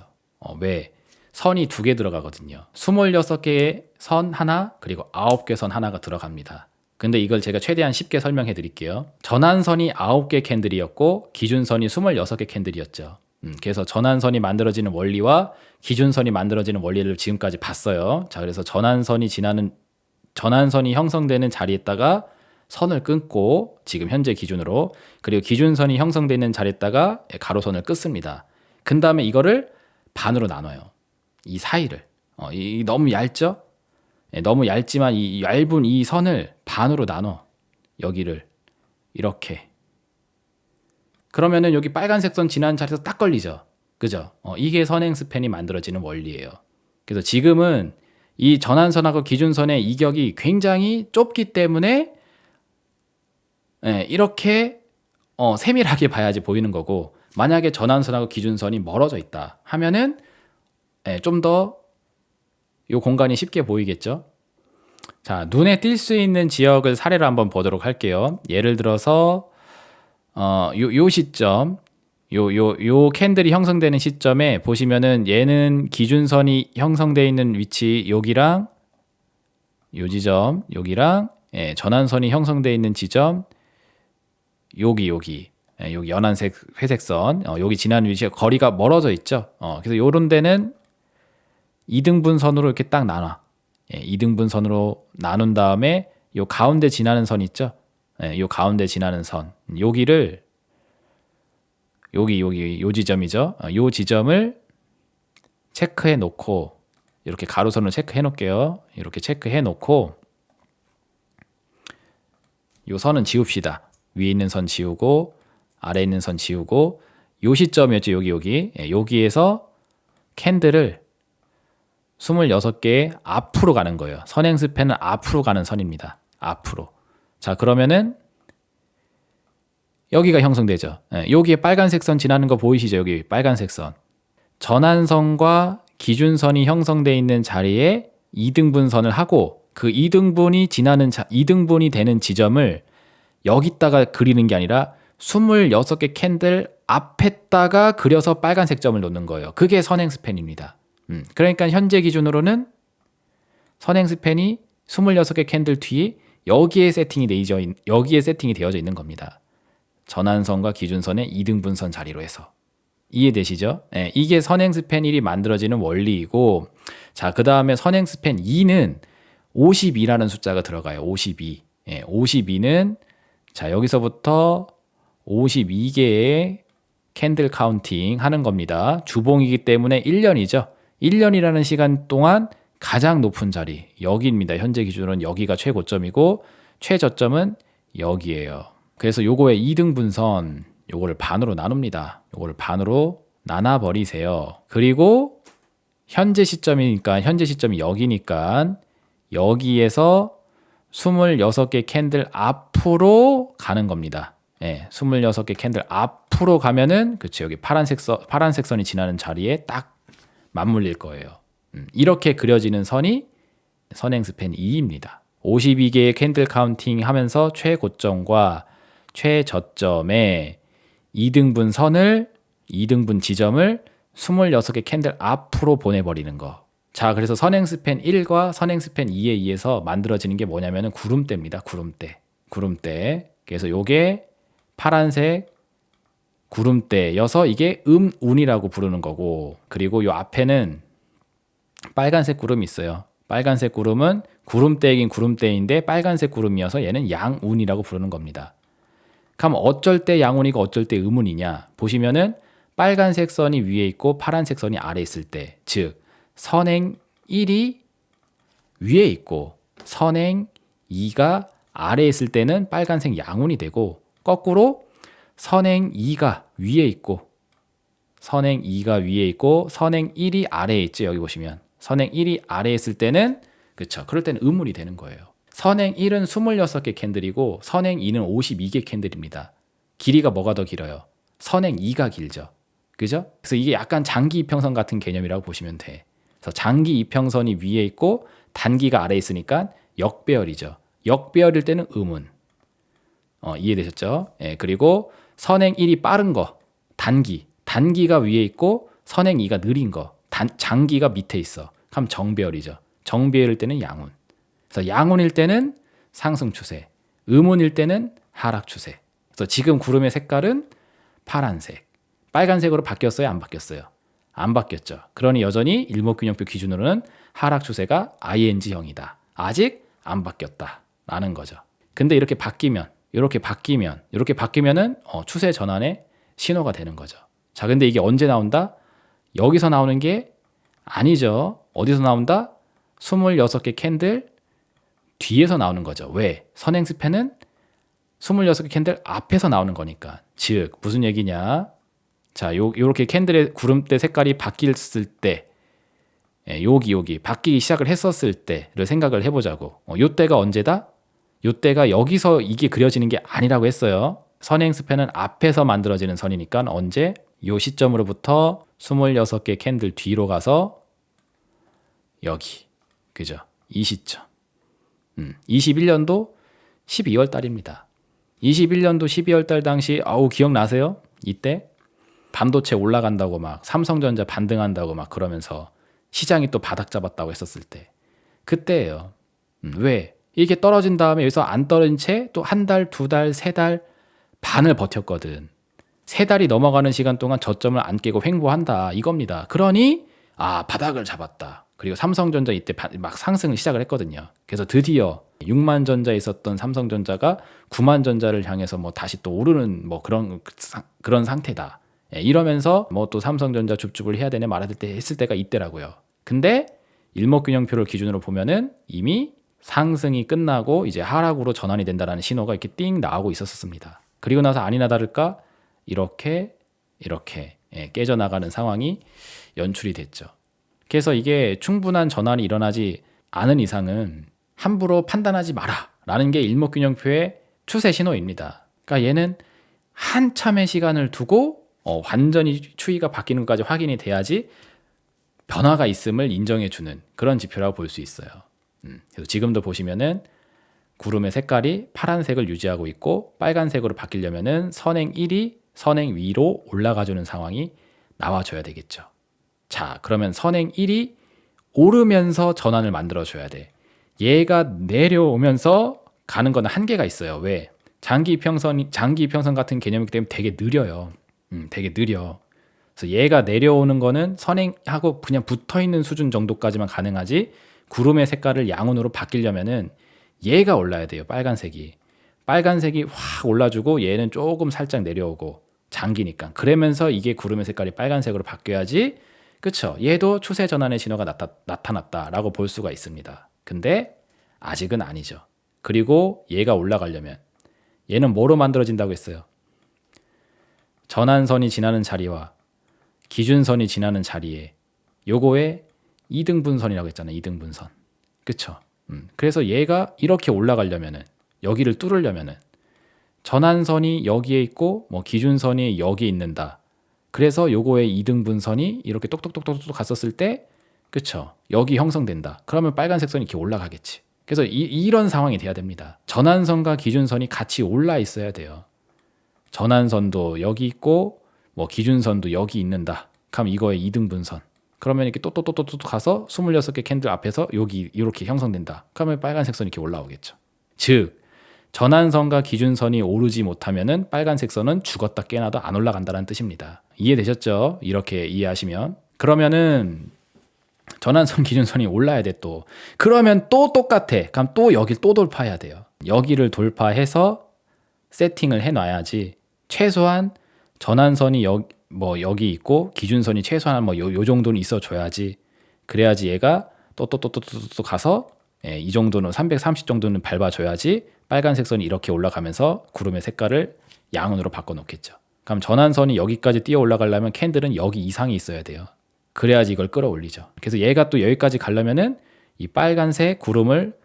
A: 왜? 선이 2개 들어가거든요. 26개의 선 하나, 그리고 9개 선 하나가 들어갑니다. 근데 이걸 제가 최대한 쉽게 설명해 드릴게요. 전환선이 9개 캔들이었고 기준선이 26개 캔들이었죠. 그래서 전환선이 만들어지는 원리와 기준선이 만들어지는 원리를 지금까지 봤어요. 자, 그래서 전환선이 형성되는 자리에다가 선을 끊고 지금 현재 기준으로, 그리고 기준선이 형성되는 자리에다가 가로선을 끊습니다. 그 다음에 이거를 반으로 나눠요. 이 사이를. 너무 얇죠? 너무 얇지만 이 얇은 이 선을 반으로 나눠. 여기를 이렇게. 그러면은 여기 빨간색 선 지나는 자리에서 딱 걸리죠. 그죠? 이게 선행 스팬이 만들어지는 원리예요. 그래서 지금은 이 전환선하고 기준선의 이격이 굉장히 좁기 때문에 이렇게 세밀하게 봐야지 보이는 거고, 만약에 전환선하고 기준선이 멀어져 있다 하면은 좀 더 이 공간이 쉽게 보이겠죠. 자, 눈에 띌 수 있는 지역을 사례로 한번 보도록 할게요. 예를 들어서 요 시점, 요 캔들이 형성되는 시점에 보시면은 얘는 기준선이 형성되어 있는 위치 여기랑 요 지점, 여기랑 전환선이 형성되어 있는 지점 여기 연한색 회색선 여기 지나는 위치가 거리가 멀어져 있죠. 그래서 요런 데는 2등분선으로 이렇게 딱 나눠. 2등분선으로 나눈 다음에 요 가운데 지나는 선 있죠. 요 가운데 지나는 선 여기를 여기 요 지점이죠. 요 지점을 체크해 놓고 이렇게 가로선을 체크해 놓을게요. 이렇게 체크해 놓고 요 선은 지웁시다. 위에 있는 선 지우고 아래에 있는 선 지우고 요 시점이었죠. 여기에서 캔들을 26개 앞으로 가는 거예요. 선행 스팬은 앞으로 가는 선입니다. 앞으로. 자, 그러면은 여기가 형성되죠. 여기에 빨간색 선 지나는 거 보이시죠? 여기 빨간색 선. 전환선과 기준선이 형성되어 있는 자리에 2등분선을 하고 그 2등분이 되는 지점을 여기다가 그리는 게 아니라 26개 캔들 앞에다가 그려서 빨간색 점을 놓는 거예요. 그게 선행 스팬입니다. 그러니까 현재 기준으로는 선행 스팬이 26개 캔들 뒤에 여기에 세팅이 되어져 있는 겁니다. 전환선과 기준선의 2등분선 자리로 해서. 이해되시죠? 이게 선행 스팬 1이 만들어지는 원리이고, 자, 그 다음에 선행 스팬 2는 52라는 숫자가 들어가요. 52. 52는 자, 여기서부터 52개의 캔들 카운팅 하는 겁니다. 주봉이기 때문에 1년이죠. 1년이라는 시간 동안 가장 높은 자리 여기입니다. 현재 기준으로는 여기가 최고점이고 최저점은 여기예요. 그래서 요거의 2등분선 요거를 반으로 나눕니다. 요거를 반으로 나눠버리세요. 그리고 현재 시점이 여기니까 여기에서 26개 캔들 앞으로 앞으로 가는 겁니다. 26개 캔들 앞으로 가면은 그쵸, 여기 파란색 선이 지나는 자리에 딱 맞물릴 거예요. 이렇게 그려지는 선이 선행 스팬 2입니다. 52개의 캔들 카운팅 하면서 최고점과 최저점에 2등분 지점을 26개 캔들 앞으로 보내버리는 거. 자, 그래서 선행 스팬 1과 선행 스팬 2에 의해서 만들어지는 게 뭐냐면은 구름대입니다. 구름대. 그래서 요게 파란색 구름대여서 이게 운이라고 부르는 거고, 그리고 요 앞에는 빨간색 구름이 있어요. 빨간색 구름은 구름대이긴 구름대인데 빨간색 구름이어서 얘는 양운이라고 부르는 겁니다. 그럼 어쩔 때 양운이고 어쩔 때 음운이냐 보시면은 빨간색 선이 위에 있고 파란색 선이 아래에 있을 때, 즉 선행 1이 위에 있고 선행 2가 아래에 있을 때는 빨간색 양운이 되고, 거꾸로 선행 2가 위에 있고 선행 1이 아래에 있죠. 여기 보시면 선행 1이 아래에 있을 때는, 그쵸, 그럴 때는 음운이 되는 거예요. 선행 1은 26개 캔들이고 선행 2는 52개 캔들입니다. 길이가 뭐가 더 길어요? 선행 2가 길죠. 그죠? 그래서 이게 약간 장기 이평선 같은 개념이라고 보시면 돼. 그래서 장기 이평선이 위에 있고 단기가 아래에 있으니까 역배열이죠. 역배열일 때는 음운. 이해되셨죠? 그리고 선행 1이 빠른 거, 단기가 위에 있고 선행 2가 느린 거, 장기가 밑에 있어. 그럼 정배열이죠. 정배열일 때는 양운. 그래서 양운일 때는 상승 추세, 음운일 때는 하락 추세. 그래서 지금 구름의 색깔은 파란색, 빨간색으로 바뀌었어요? 안 바뀌었어요? 안 바뀌었죠. 그러니 여전히 일목균형표 기준으로는 하락 추세가 ING형이다. 아직 안 바뀌었다라는 거죠. 근데 이렇게 바뀌면은 추세 전환의 신호가 되는 거죠. 자, 근데 이게 언제 나온다? 여기서 나오는 게 아니죠. 어디서 나온다? 26개 캔들 뒤에서 나오는 거죠. 왜? 선행 스팬은 26개 캔들 앞에서 나오는 거니까. 즉 무슨 얘기냐? 자, 요렇게 캔들의 구름대 색깔이 바뀌었을 때, 여기 바뀌기 시작을 했었을 때를 생각을 해보자고. 요때가 언제다? 요때가 여기서 이게 그려지는 게 아니라고 했어요. 선행 스팬은 앞에서 만들어지는 선이니까 언제? 요 시점으로부터 26개 캔들 뒤로 가서 여기, 그죠? 이 시점. 21년도 12월 달입니다. 21년도 12월 달 당시, 기억나세요? 이때 반도체 올라간다고 막 삼성전자 반등한다고 막 그러면서 시장이 또 바닥 잡았다고 했었을 때, 그때예요. 왜? 이게 떨어진 다음에 여기서 안 떨어진 채 또 한 달, 두 달, 세 달 반을 버텼거든. 세 달이 넘어가는 시간 동안 저점을 안 깨고 횡보한다 이겁니다. 그러니 바닥을 잡았다. 그리고 삼성전자 이때 막 상승을 시작을 했거든요. 그래서 드디어 6만 전자에 있었던 삼성전자가 9만 전자를 향해서 뭐 다시 또 오르는 뭐 그런 상태다. 이러면서 뭐 또 삼성전자 줍줍을 해야 되네 말아야 때 했을 때가 이때라고요. 근데 일목균형표를 기준으로 보면은 이미 상승이 끝나고 이제 하락으로 전환이 된다라는 신호가 이렇게 띵 나오고 있었습니다. 그리고 나서 아니나 다를까 이렇게 깨져나가는 상황이 연출이 됐죠. 그래서 이게 충분한 전환이 일어나지 않은 이상은 함부로 판단하지 마라 라는 게 일목균형표의 추세 신호입니다. 그러니까 얘는 한참의 시간을 두고 완전히 추이가 바뀌는 것까지 확인이 돼야지 변화가 있음을 인정해주는 그런 지표라고 볼 수 있어요. 그래서 지금도 보시면은 구름의 색깔이 파란색을 유지하고 있고 빨간색으로 바뀌려면은 선행 1이 선행 위로 올라가주는 상황이 나와줘야 되겠죠. 자, 그러면 선행 1이 오르면서 전환을 만들어줘야 돼. 얘가 내려오면서 가는 거는 한계가 있어요. 왜? 장기 이평선 같은 개념이기 때문에 되게 느려요. 되게 느려. 그래서 얘가 내려오는 거는 선행하고 그냥 붙어있는 수준 정도까지만 가능하지, 구름의 색깔을 양운으로 바뀌려면은 얘가 올라야 돼요. 빨간색이 확 올라주고 얘는 조금 살짝 내려오고, 장기니까. 그러면서 이게 구름의 색깔이 빨간색으로 바뀌어야지, 그쵸? 얘도 추세 전환의 신호가 나타났다라고 볼 수가 있습니다. 근데 아직은 아니죠. 그리고 얘가 올라가려면 얘는 뭐로 만들어진다고 했어요? 전환선이 지나는 자리와 기준선이 지나는 자리에 요거에 2등분선이라고 했잖아요. 2등분선. 그쵸? 그래서 얘가 이렇게 올라가려면은, 여기를 뚫으려면은 전환선이 여기에 있고 뭐 기준선이 여기 있는다. 그래서 요거의 이등분선이 이렇게 똑똑똑똑똑 갔었을 때 그쵸? 여기 형성된다. 그러면 빨간색 선이 이렇게 올라가겠지. 그래서 이런 상황이 돼야 됩니다. 전환선과 기준선이 같이 올라 있어야 돼요. 전환선도 여기 있고 뭐 기준선도 여기 있는다. 그럼 이거의 이등분선. 그러면 이렇게 또또또또 가서 26개 캔들 앞에서 여기 이렇게 형성된다. 그러면 빨간색 선이 이렇게 올라오겠죠. 즉 전환선과 기준선이 오르지 못하면은 빨간색 선은 죽었다 깨나도 안 올라간다는 뜻입니다. 이해되셨죠? 이렇게 이해하시면. 그러면은 전환선 기준선이 올라야 돼 또. 그러면 또 똑같아. 그럼 또 여길 또 돌파해야 돼요. 여기를 돌파해서 세팅을 해놔야지. 최소한 전환선이 여기 있고 기준선이 최소한 뭐 요 정도는 있어줘야지. 그래야지 얘가 또 가서 이 정도는 330 정도는 밟아줘야지 빨간색 선이 이렇게 올라가면서 구름의 색깔을 양운으로 바꿔놓겠죠. 그럼 전환선이 여기까지 뛰어 올라가려면 캔들은 여기 이상이 있어야 돼요. 그래야지 이걸 끌어올리죠. 그래서 얘가 또 여기까지 가려면은 이 빨간색 구름을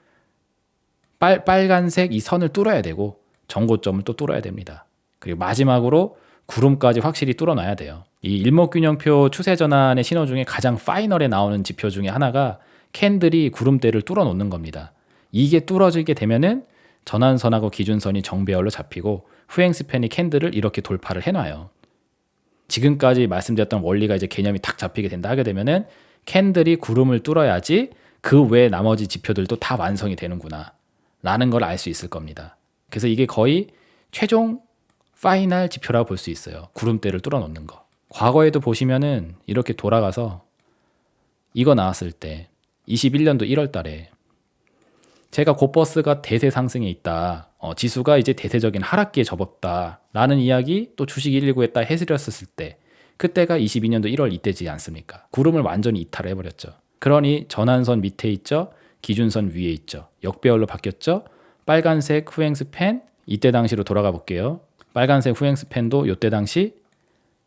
A: 빨간색 이 선을 뚫어야 되고 정고점을 또 뚫어야 됩니다. 그리고 마지막으로 구름까지 확실히 뚫어놔야 돼요. 이 일목균형표 추세 전환의 신호 중에 가장 파이널에 나오는 지표 중에 하나가 캔들이 구름대를 뚫어 놓는 겁니다. 이게 뚫어지게 되면은 전환선하고 기준선이 정배열로 잡히고 후행스팬이 캔들을 이렇게 돌파를 해놔요. 지금까지 말씀드렸던 원리가 이제 개념이 탁 잡히게 된다 하게 되면은 캔들이 구름을 뚫어야지 그 외 나머지 지표들도 다 완성이 되는구나 라는 걸 알 수 있을 겁니다. 그래서 이게 거의 최종 파이널 지표라고 볼 수 있어요. 구름대를 뚫어 놓는 거. 과거에도 보시면은 이렇게 돌아가서 이거 나왔을 때 21년도 1월 달에 제가 곧버스가 대세 상승에 있다. 지수가 이제 대세적인 하락기에 접었다. 라는 이야기 또 주식 119에다 해드렸었을 때 그때가 22년도 1월 이때지 않습니까? 구름을 완전히 이탈을 해버렸죠. 그러니 전환선 밑에 있죠. 기준선 위에 있죠. 역배열로 바뀌었죠. 빨간색 후행스팬 이때 당시로 돌아가 볼게요. 빨간색 후행스팬도 이때 당시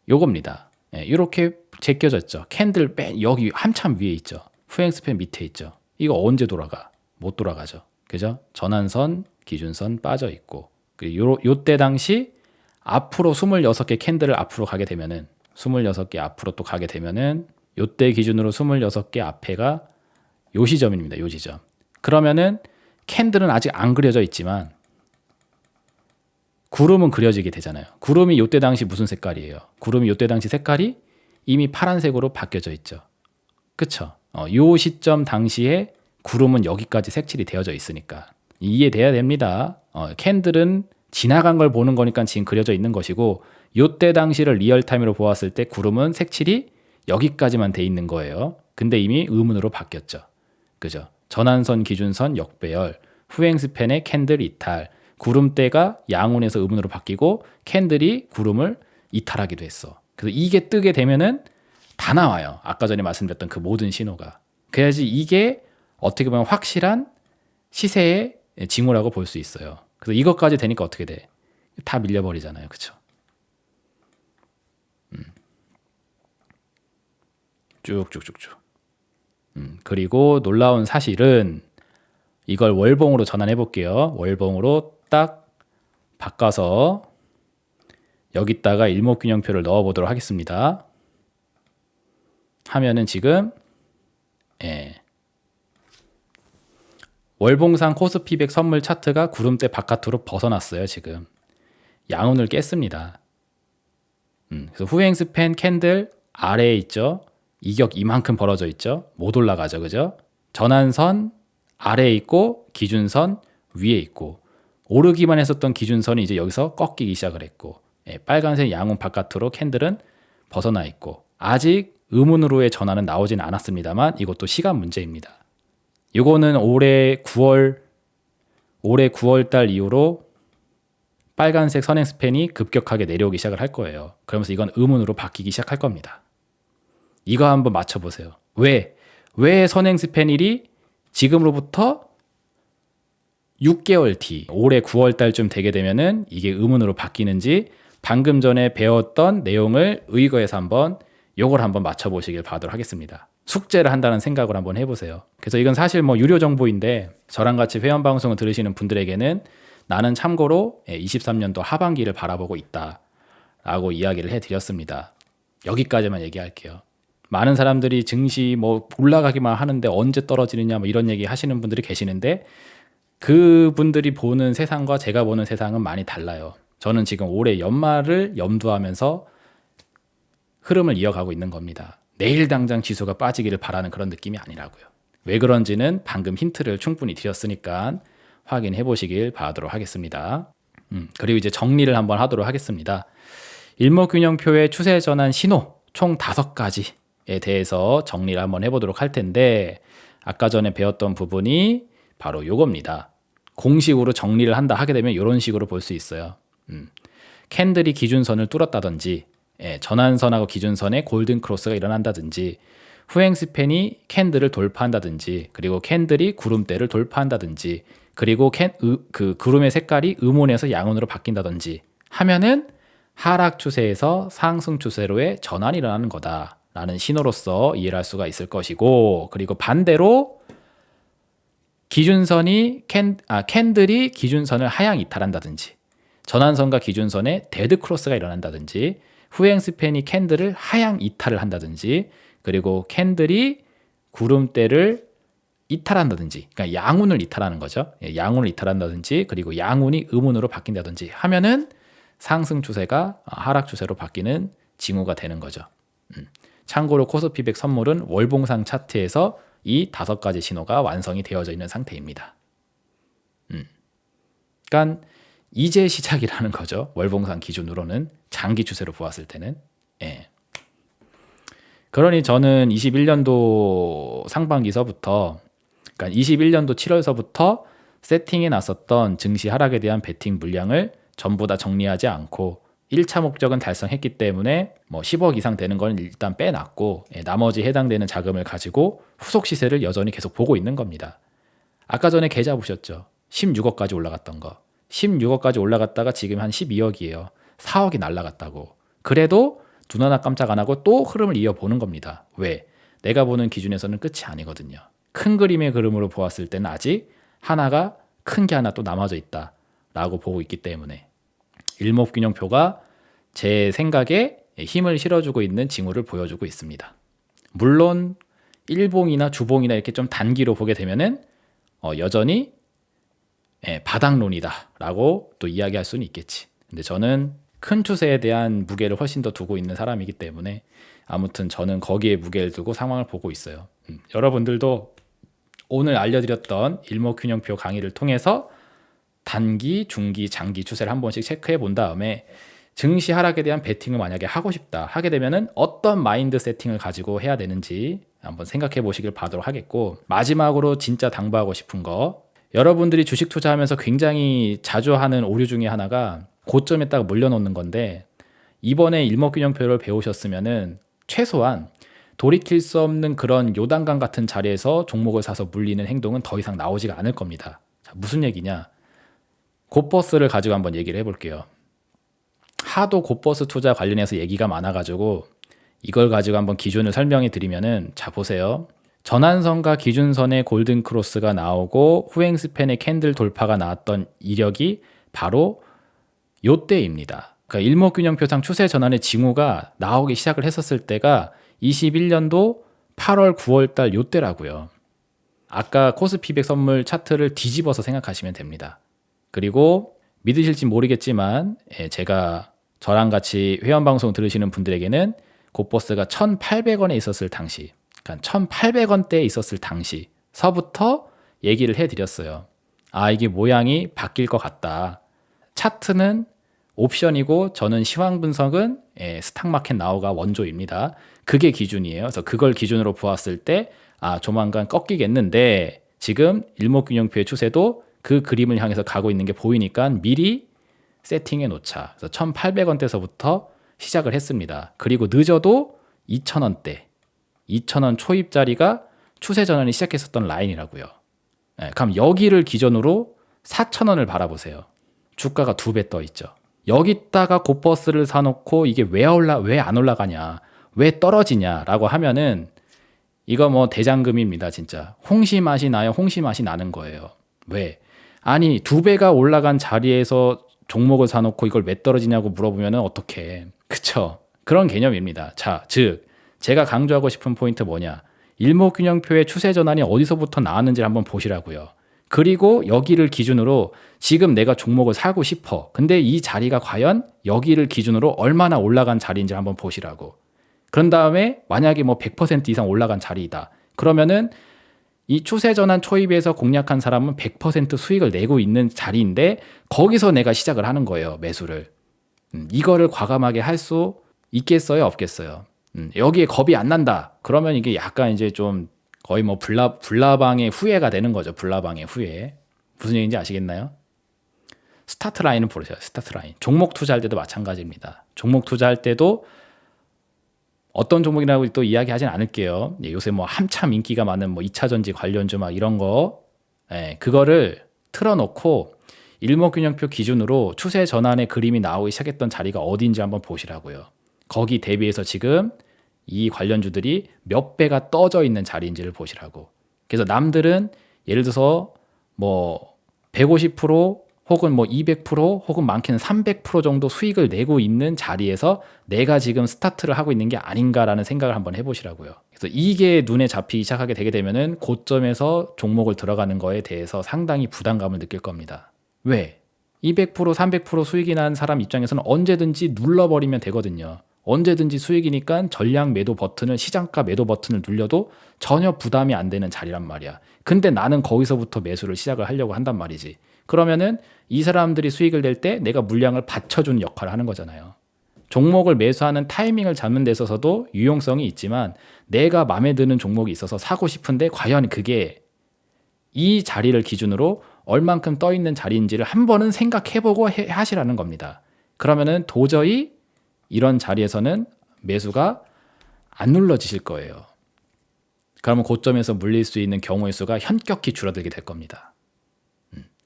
A: 요겁니다. 이렇게 제껴졌죠. 캔들 여기 한참 위에 있죠. 후행스팬 밑에 있죠. 이거 언제 돌아가? 못 돌아가죠. 그죠? 전환선, 기준선 빠져 있고 그리고 요때 당시 앞으로 26개 캔들을 앞으로 가게 되면은 26개 앞으로 또 가게 되면은 요때 기준으로 26개 앞에가 요 시점입니다. 요 지점. 그러면은 캔들은 아직 안 그려져 있지만 구름은 그려지게 되잖아요. 구름이 요때 당시 무슨 색깔이에요? 구름이 요때 당시 색깔이 이미 파란색으로 바뀌어져 있죠. 그쵸? 요 시점 당시에 구름은 여기까지 색칠이 되어져 있으니까 이해돼야 됩니다. 캔들은 지나간 걸 보는 거니까 지금 그려져 있는 것이고 요때 당시를 리얼타임으로 보았을 때 구름은 색칠이 여기까지만 돼 있는 거예요. 근데 이미 의문으로 바뀌었죠. 그죠? 전환선, 기준선, 역배열, 후행스팬의 캔들 이탈, 구름대가 양운에서 의문으로 바뀌고 캔들이 구름을 이탈하기도 했어. 그래서 이게 뜨게 되면은 다 나와요. 아까 전에 말씀드렸던 그 모든 신호가. 그래야지 이게 어떻게 보면 확실한 시세의 징후라고 볼 수 있어요. 그래서 이것까지 되니까 어떻게 돼? 다 밀려버리잖아요. 그쵸? 쭉쭉쭉쭉. 그리고 놀라운 사실은 이걸 월봉으로 전환해 볼게요. 월봉으로 딱 바꿔서 여기다가 일목균형표를 넣어 보도록 하겠습니다. 하면은 지금 월봉상 코스피백 선물 차트가 구름대 바깥으로 벗어났어요. 지금 양운을 깼습니다. 그래서 후행스팬 캔들 아래에 있죠. 이격 이만큼 벌어져 있죠. 못 올라가죠. 그죠? 전환선 아래에 있고 기준선 위에 있고 오르기만 했었던 기준선이 이제 여기서 꺾이기 시작을 했고 빨간색 양운 바깥으로 캔들은 벗어나 있고 아직 의문으로의 전환은 나오진 않았습니다만 이것도 시간 문제입니다. 이거는 올해 9월 달 이후로 빨간색 선행 스팬이 급격하게 내려오기 시작을 할 거예요. 그러면서 이건 의문으로 바뀌기 시작할 겁니다. 이거 한번 맞춰보세요. 왜 선행 스팬일이 지금으로부터 6개월 뒤 올해 9월 달쯤 되게 되면은 이게 의문으로 바뀌는지 방금 전에 배웠던 내용을 의거해서 한번 요걸 한번 맞춰보시길 바라도록 하겠습니다. 숙제를 한다는 생각을 한번 해보세요. 그래서 이건 사실 뭐 유료 정보인데 저랑 같이 회원 방송을 들으시는 분들에게는 나는 참고로 23년도 하반기를 바라보고 있다라고 이야기를 해드렸습니다. 여기까지만 얘기할게요. 많은 사람들이 증시 뭐 올라가기만 하는데 언제 떨어지느냐 뭐 이런 얘기 하시는 분들이 계시는데 그분들이 보는 세상과 제가 보는 세상은 많이 달라요. 저는 지금 올해 연말을 염두하면서 흐름을 이어가고 있는 겁니다. 내일 당장 지수가 빠지기를 바라는 그런 느낌이 아니라고요. 왜 그런지는 방금 힌트를 충분히 드렸으니까 확인해 보시길 바라도록 하겠습니다. 그리고 이제 정리를 한번 하도록 하겠습니다. 일목균형표의 추세 전환 신호 총 5가지에 대해서 정리를 한번 해보도록 할 텐데 아까 전에 배웠던 부분이 바로 요겁니다. 공식으로 정리를 한다 하게 되면 이런 식으로 볼 수 있어요. 캔들이 기준선을 뚫었다든지 전환선하고 기준선에 골든 크로스가 일어난다든지 후행 스팬이 캔들을 돌파한다든지 그리고 캔들이 구름대를 돌파한다든지 그리고 그 구름의 색깔이 음운에서 양운으로 바뀐다든지 하면은 하락 추세에서 상승 추세로의 전환이 일어나는 거다라는 신호로서 이해를 할 수가 있을 것이고 그리고 반대로 기준선이 캔들이 기준선을 하향 이탈한다든지 전환선과 기준선에 데드 크로스가 일어난다든지 후행 스팬이 캔들을 하향 이탈을 한다든지 그리고 캔들이 구름대를 이탈한다든지 그러니까 양운을 이탈하는 거죠. 양운을 이탈한다든지 그리고 양운이 음운으로 바뀐다든지 하면은 상승 추세가 하락 추세로 바뀌는 징후가 되는 거죠. 참고로 코스피백 선물은 월봉상 차트에서 이 5가지 신호가 완성이 되어져 있는 상태입니다. 그러니까 이제 시작이라는 거죠. 월봉상 기준으로는 장기 추세로 보았을 때는. 그러니 저는 21년도 상반기서부터 그러니까 21년도 7월서부터 세팅해 놨었던 증시 하락에 대한 베팅 물량을 전부 다 정리하지 않고 1차 목적은 달성했기 때문에 뭐 10억 이상 되는 건 일단 빼놨고 나머지 해당되는 자금을 가지고 후속 시세를 여전히 계속 보고 있는 겁니다. 아까 전에 계좌 보셨죠? 16억까지 올라갔던 거. 16억까지 올라갔다가 지금 한 12억이에요. 4억이 날라갔다고. 그래도 눈 하나 깜짝 안 하고 또 흐름을 이어보는 겁니다. 왜? 내가 보는 기준에서는 끝이 아니거든요. 큰 그림의 그림으로 보았을 때는 아직 하나가 큰 게 하나 또 남아져 있다라고 보고 있기 때문에 일목균형표가 제 생각에 힘을 실어주고 있는 징후를 보여주고 있습니다. 물론 일봉이나 주봉이나 이렇게 좀 단기로 보게 되면은 여전히 바닥론이다라고 또 이야기할 수는 있겠지. 근데 저는 큰 추세에 대한 무게를 훨씬 더 두고 있는 사람이기 때문에 아무튼 저는 거기에 무게를 두고 상황을 보고 있어요. 여러분들도 오늘 알려드렸던 일목균형표 강의를 통해서 단기, 중기, 장기 추세를 한 번씩 체크해 본 다음에 증시 하락에 대한 베팅을 만약에 하고 싶다 하게 되면은 어떤 마인드 세팅을 가지고 해야 되는지 한번 생각해 보시길 바라도록 하겠고 마지막으로 진짜 당부하고 싶은 거 여러분들이 주식 투자하면서 굉장히 자주 하는 오류 중에 하나가 고점에다가 몰려놓는 건데 이번에 일목균형표를 배우셨으면은 최소한 돌이킬 수 없는 그런 요단강 같은 자리에서 종목을 사서 물리는 행동은 더 이상 나오지가 않을 겁니다. 자, 무슨 얘기냐? 곧버스를 가지고 한번 얘기를 해볼게요. 하도 곧버스 투자 관련해서 얘기가 많아가지고 이걸 가지고 한번 기준을 설명해 드리면은 자 보세요. 전환선과 기준선의 골든 크로스가 나오고 후행 스팬의 캔들 돌파가 나왔던 이력이 바로 요때입니다. 그러니까 일목균형표상 추세 전환의 징후가 나오기 시작을 했었을 때가 21년도 8월 9월 달 요때라고요. 아까 코스피백 선물 차트를 뒤집어서 생각하시면 됩니다. 그리고 믿으실지 모르겠지만 제가 저랑 같이 회원방송 들으시는 분들에게는 곧버스가 1,800원에 있었을 당시 그러니까 1,800원대에 있었을 당시서부터 얘기를 해드렸어요. 아 이게 모양이 바뀔 것 같다. 차트는 옵션이고 저는 시황 분석은 스탁마켓 나우가 원조입니다. 그게 기준이에요. 그래서 그걸 기준으로 보았을 때 아 조만간 꺾이겠는데 지금 일목균형표의 추세도 그 그림을 향해서 가고 있는 게 보이니까 미리 세팅해 놓자. 그래서 1,800원대서부터 시작을 했습니다. 그리고 늦어도 2,000원대, 2,000원 초입자리가 추세 전환이 시작했었던 라인이라고요. 그럼 여기를 기준으로 4,000원을 바라보세요. 주가가 2배 떠 있죠. 여기다가 곧버스를 사놓고 이게 왜 안 올라가냐, 왜 떨어지냐라고 하면은 이거 뭐 대장금입니다, 진짜. 홍시 맛이 나요, 홍시 맛이 나는 거예요. 왜? 아니 2배가 올라간 자리에서 종목을 사놓고 이걸 왜 떨어지냐고 물어보면 어떡해. 그쵸? 그런 개념입니다. 자, 즉 제가 강조하고 싶은 포인트 뭐냐, 일목균형표의 추세 전환이 어디서부터 나왔는지 한번 보시라고요. 그리고 여기를 기준으로 지금 내가 종목을 사고 싶어. 근데 이 자리가 과연 여기를 기준으로 얼마나 올라간 자리인지 한번 보시라고. 그런 다음에 만약에 뭐 100% 이상 올라간 자리이다. 그러면은 이 추세 전환 초입에서 공략한 사람은 100% 수익을 내고 있는 자리인데 거기서 내가 시작을 하는 거예요, 매수를. 이거를 과감하게 할 수 있겠어요, 없겠어요? 여기에 겁이 안 난다. 그러면 이게 약간 이제 좀 거의 뭐 불나방의 후예가 되는 거죠. 불나방의 후예. 무슨 얘기인지 아시겠나요? 스타트 라인은 보세요. 스타트 라인. 종목 투자할 때도 마찬가지입니다. 종목 투자할 때도 어떤 종목이라고 또 이야기하진 않을게요. 요새 뭐 한참 인기가 많은 뭐 2차 전지 관련주 막 이런 거, 그거를 틀어놓고 일목균형표 기준으로 추세 전환의 그림이 나오기 시작했던 자리가 어디인지 한번 보시라고요. 거기 대비해서 지금 이 관련주들이 몇 배가 떠져 있는 자리인지를 보시라고. 그래서 남들은 예를 들어서 뭐 150% 혹은 뭐 200% 혹은 많게는 300% 정도 수익을 내고 있는 자리에서 내가 지금 스타트를 하고 있는 게 아닌가라는 생각을 한번 해보시라고요. 그래서 이게 눈에 잡히기 시작하게 되게 되면은 고점에서 종목을 들어가는 거에 대해서 상당히 부담감을 느낄 겁니다. 왜? 200% 300% 수익이 난 사람 입장에서는 언제든지 눌러버리면 되거든요. 언제든지 수익이니까 전량 매도 버튼을, 시장가 매도 버튼을 눌려도 전혀 부담이 안 되는 자리란 말이야. 근데 나는 거기서부터 매수를 시작을 하려고 한단 말이지. 그러면은 이 사람들이 수익을 낼 때 내가 물량을 받쳐주는 역할을 하는 거잖아요. 종목을 매수하는 타이밍을 잡는 데 있어서도 유용성이 있지만 내가 마음에 드는 종목이 있어서 사고 싶은데 과연 그게 이 자리를 기준으로 얼만큼 떠 있는 자리인지를 한 번은 생각해보고 하시라는 겁니다. 그러면은 도저히 이런 자리에서는 매수가 안 눌러지실 거예요. 그러면 고점에서 물릴 수 있는 경우의 수가 현격히 줄어들게 될 겁니다.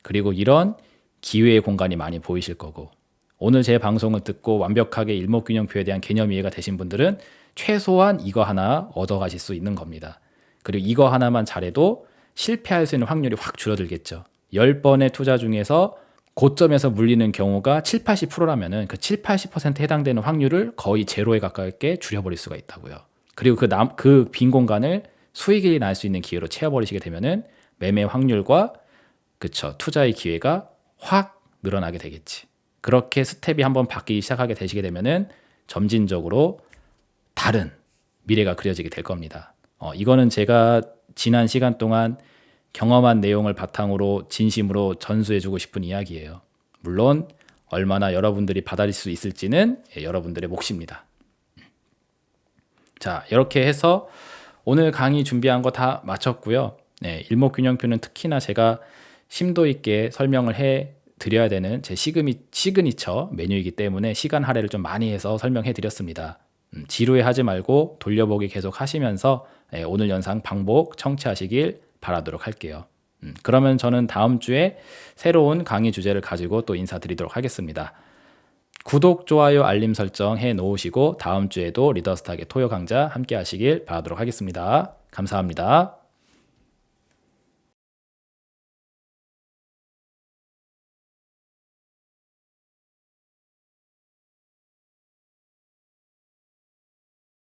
A: 그리고 이런 기회의 공간이 많이 보이실 거고, 오늘 제 방송을 듣고 완벽하게 일목균형표에 대한 개념 이해가 되신 분들은 최소한 이거 하나 얻어가실 수 있는 겁니다. 그리고 이거 하나만 잘해도 실패할 수 있는 확률이 확 줄어들겠죠. 10번의 투자 중에서 고점에서 물리는 경우가 7, 80%라면은 그 7, 80%에 해당되는 확률을 거의 제로에 가깝게 줄여버릴 수가 있다고요. 그리고 그 빈 공간을 수익이 날 수 있는 기회로 채워버리시게 되면은 매매 확률과 투자의 기회가 확 늘어나게 되겠지. 그렇게 스텝이 한번 바뀌기 시작하게 되시게 되면은 점진적으로 다른 미래가 그려지게 될 겁니다. 이거는 제가 지난 시간 동안 경험한 내용을 바탕으로 진심으로 전수해주고 싶은 이야기예요. 물론 얼마나 여러분들이 받아들일 수 있을지는 여러분들의 몫입니다. 자, 이렇게 해서 오늘 강의 준비한 거 다 마쳤고요. 일목균형표는 특히나 제가 심도 있게 설명을 해 드려야 되는 제 시그니처 메뉴이기 때문에 시간 할애를 좀 많이 해서 설명해 드렸습니다. 지루해하지 말고 돌려보기 계속 하시면서 오늘 영상 반복 청취하시길 바라도록 할게요. 그러면 저는 다음 주에 새로운 강의 주제를 가지고 또 인사드리도록 하겠습니다. 구독, 좋아요, 알림 설정 해 놓으시고 다음 주에도 리더스탁의 토요 강좌 함께 하시길 바라도록 하겠습니다. 감사합니다.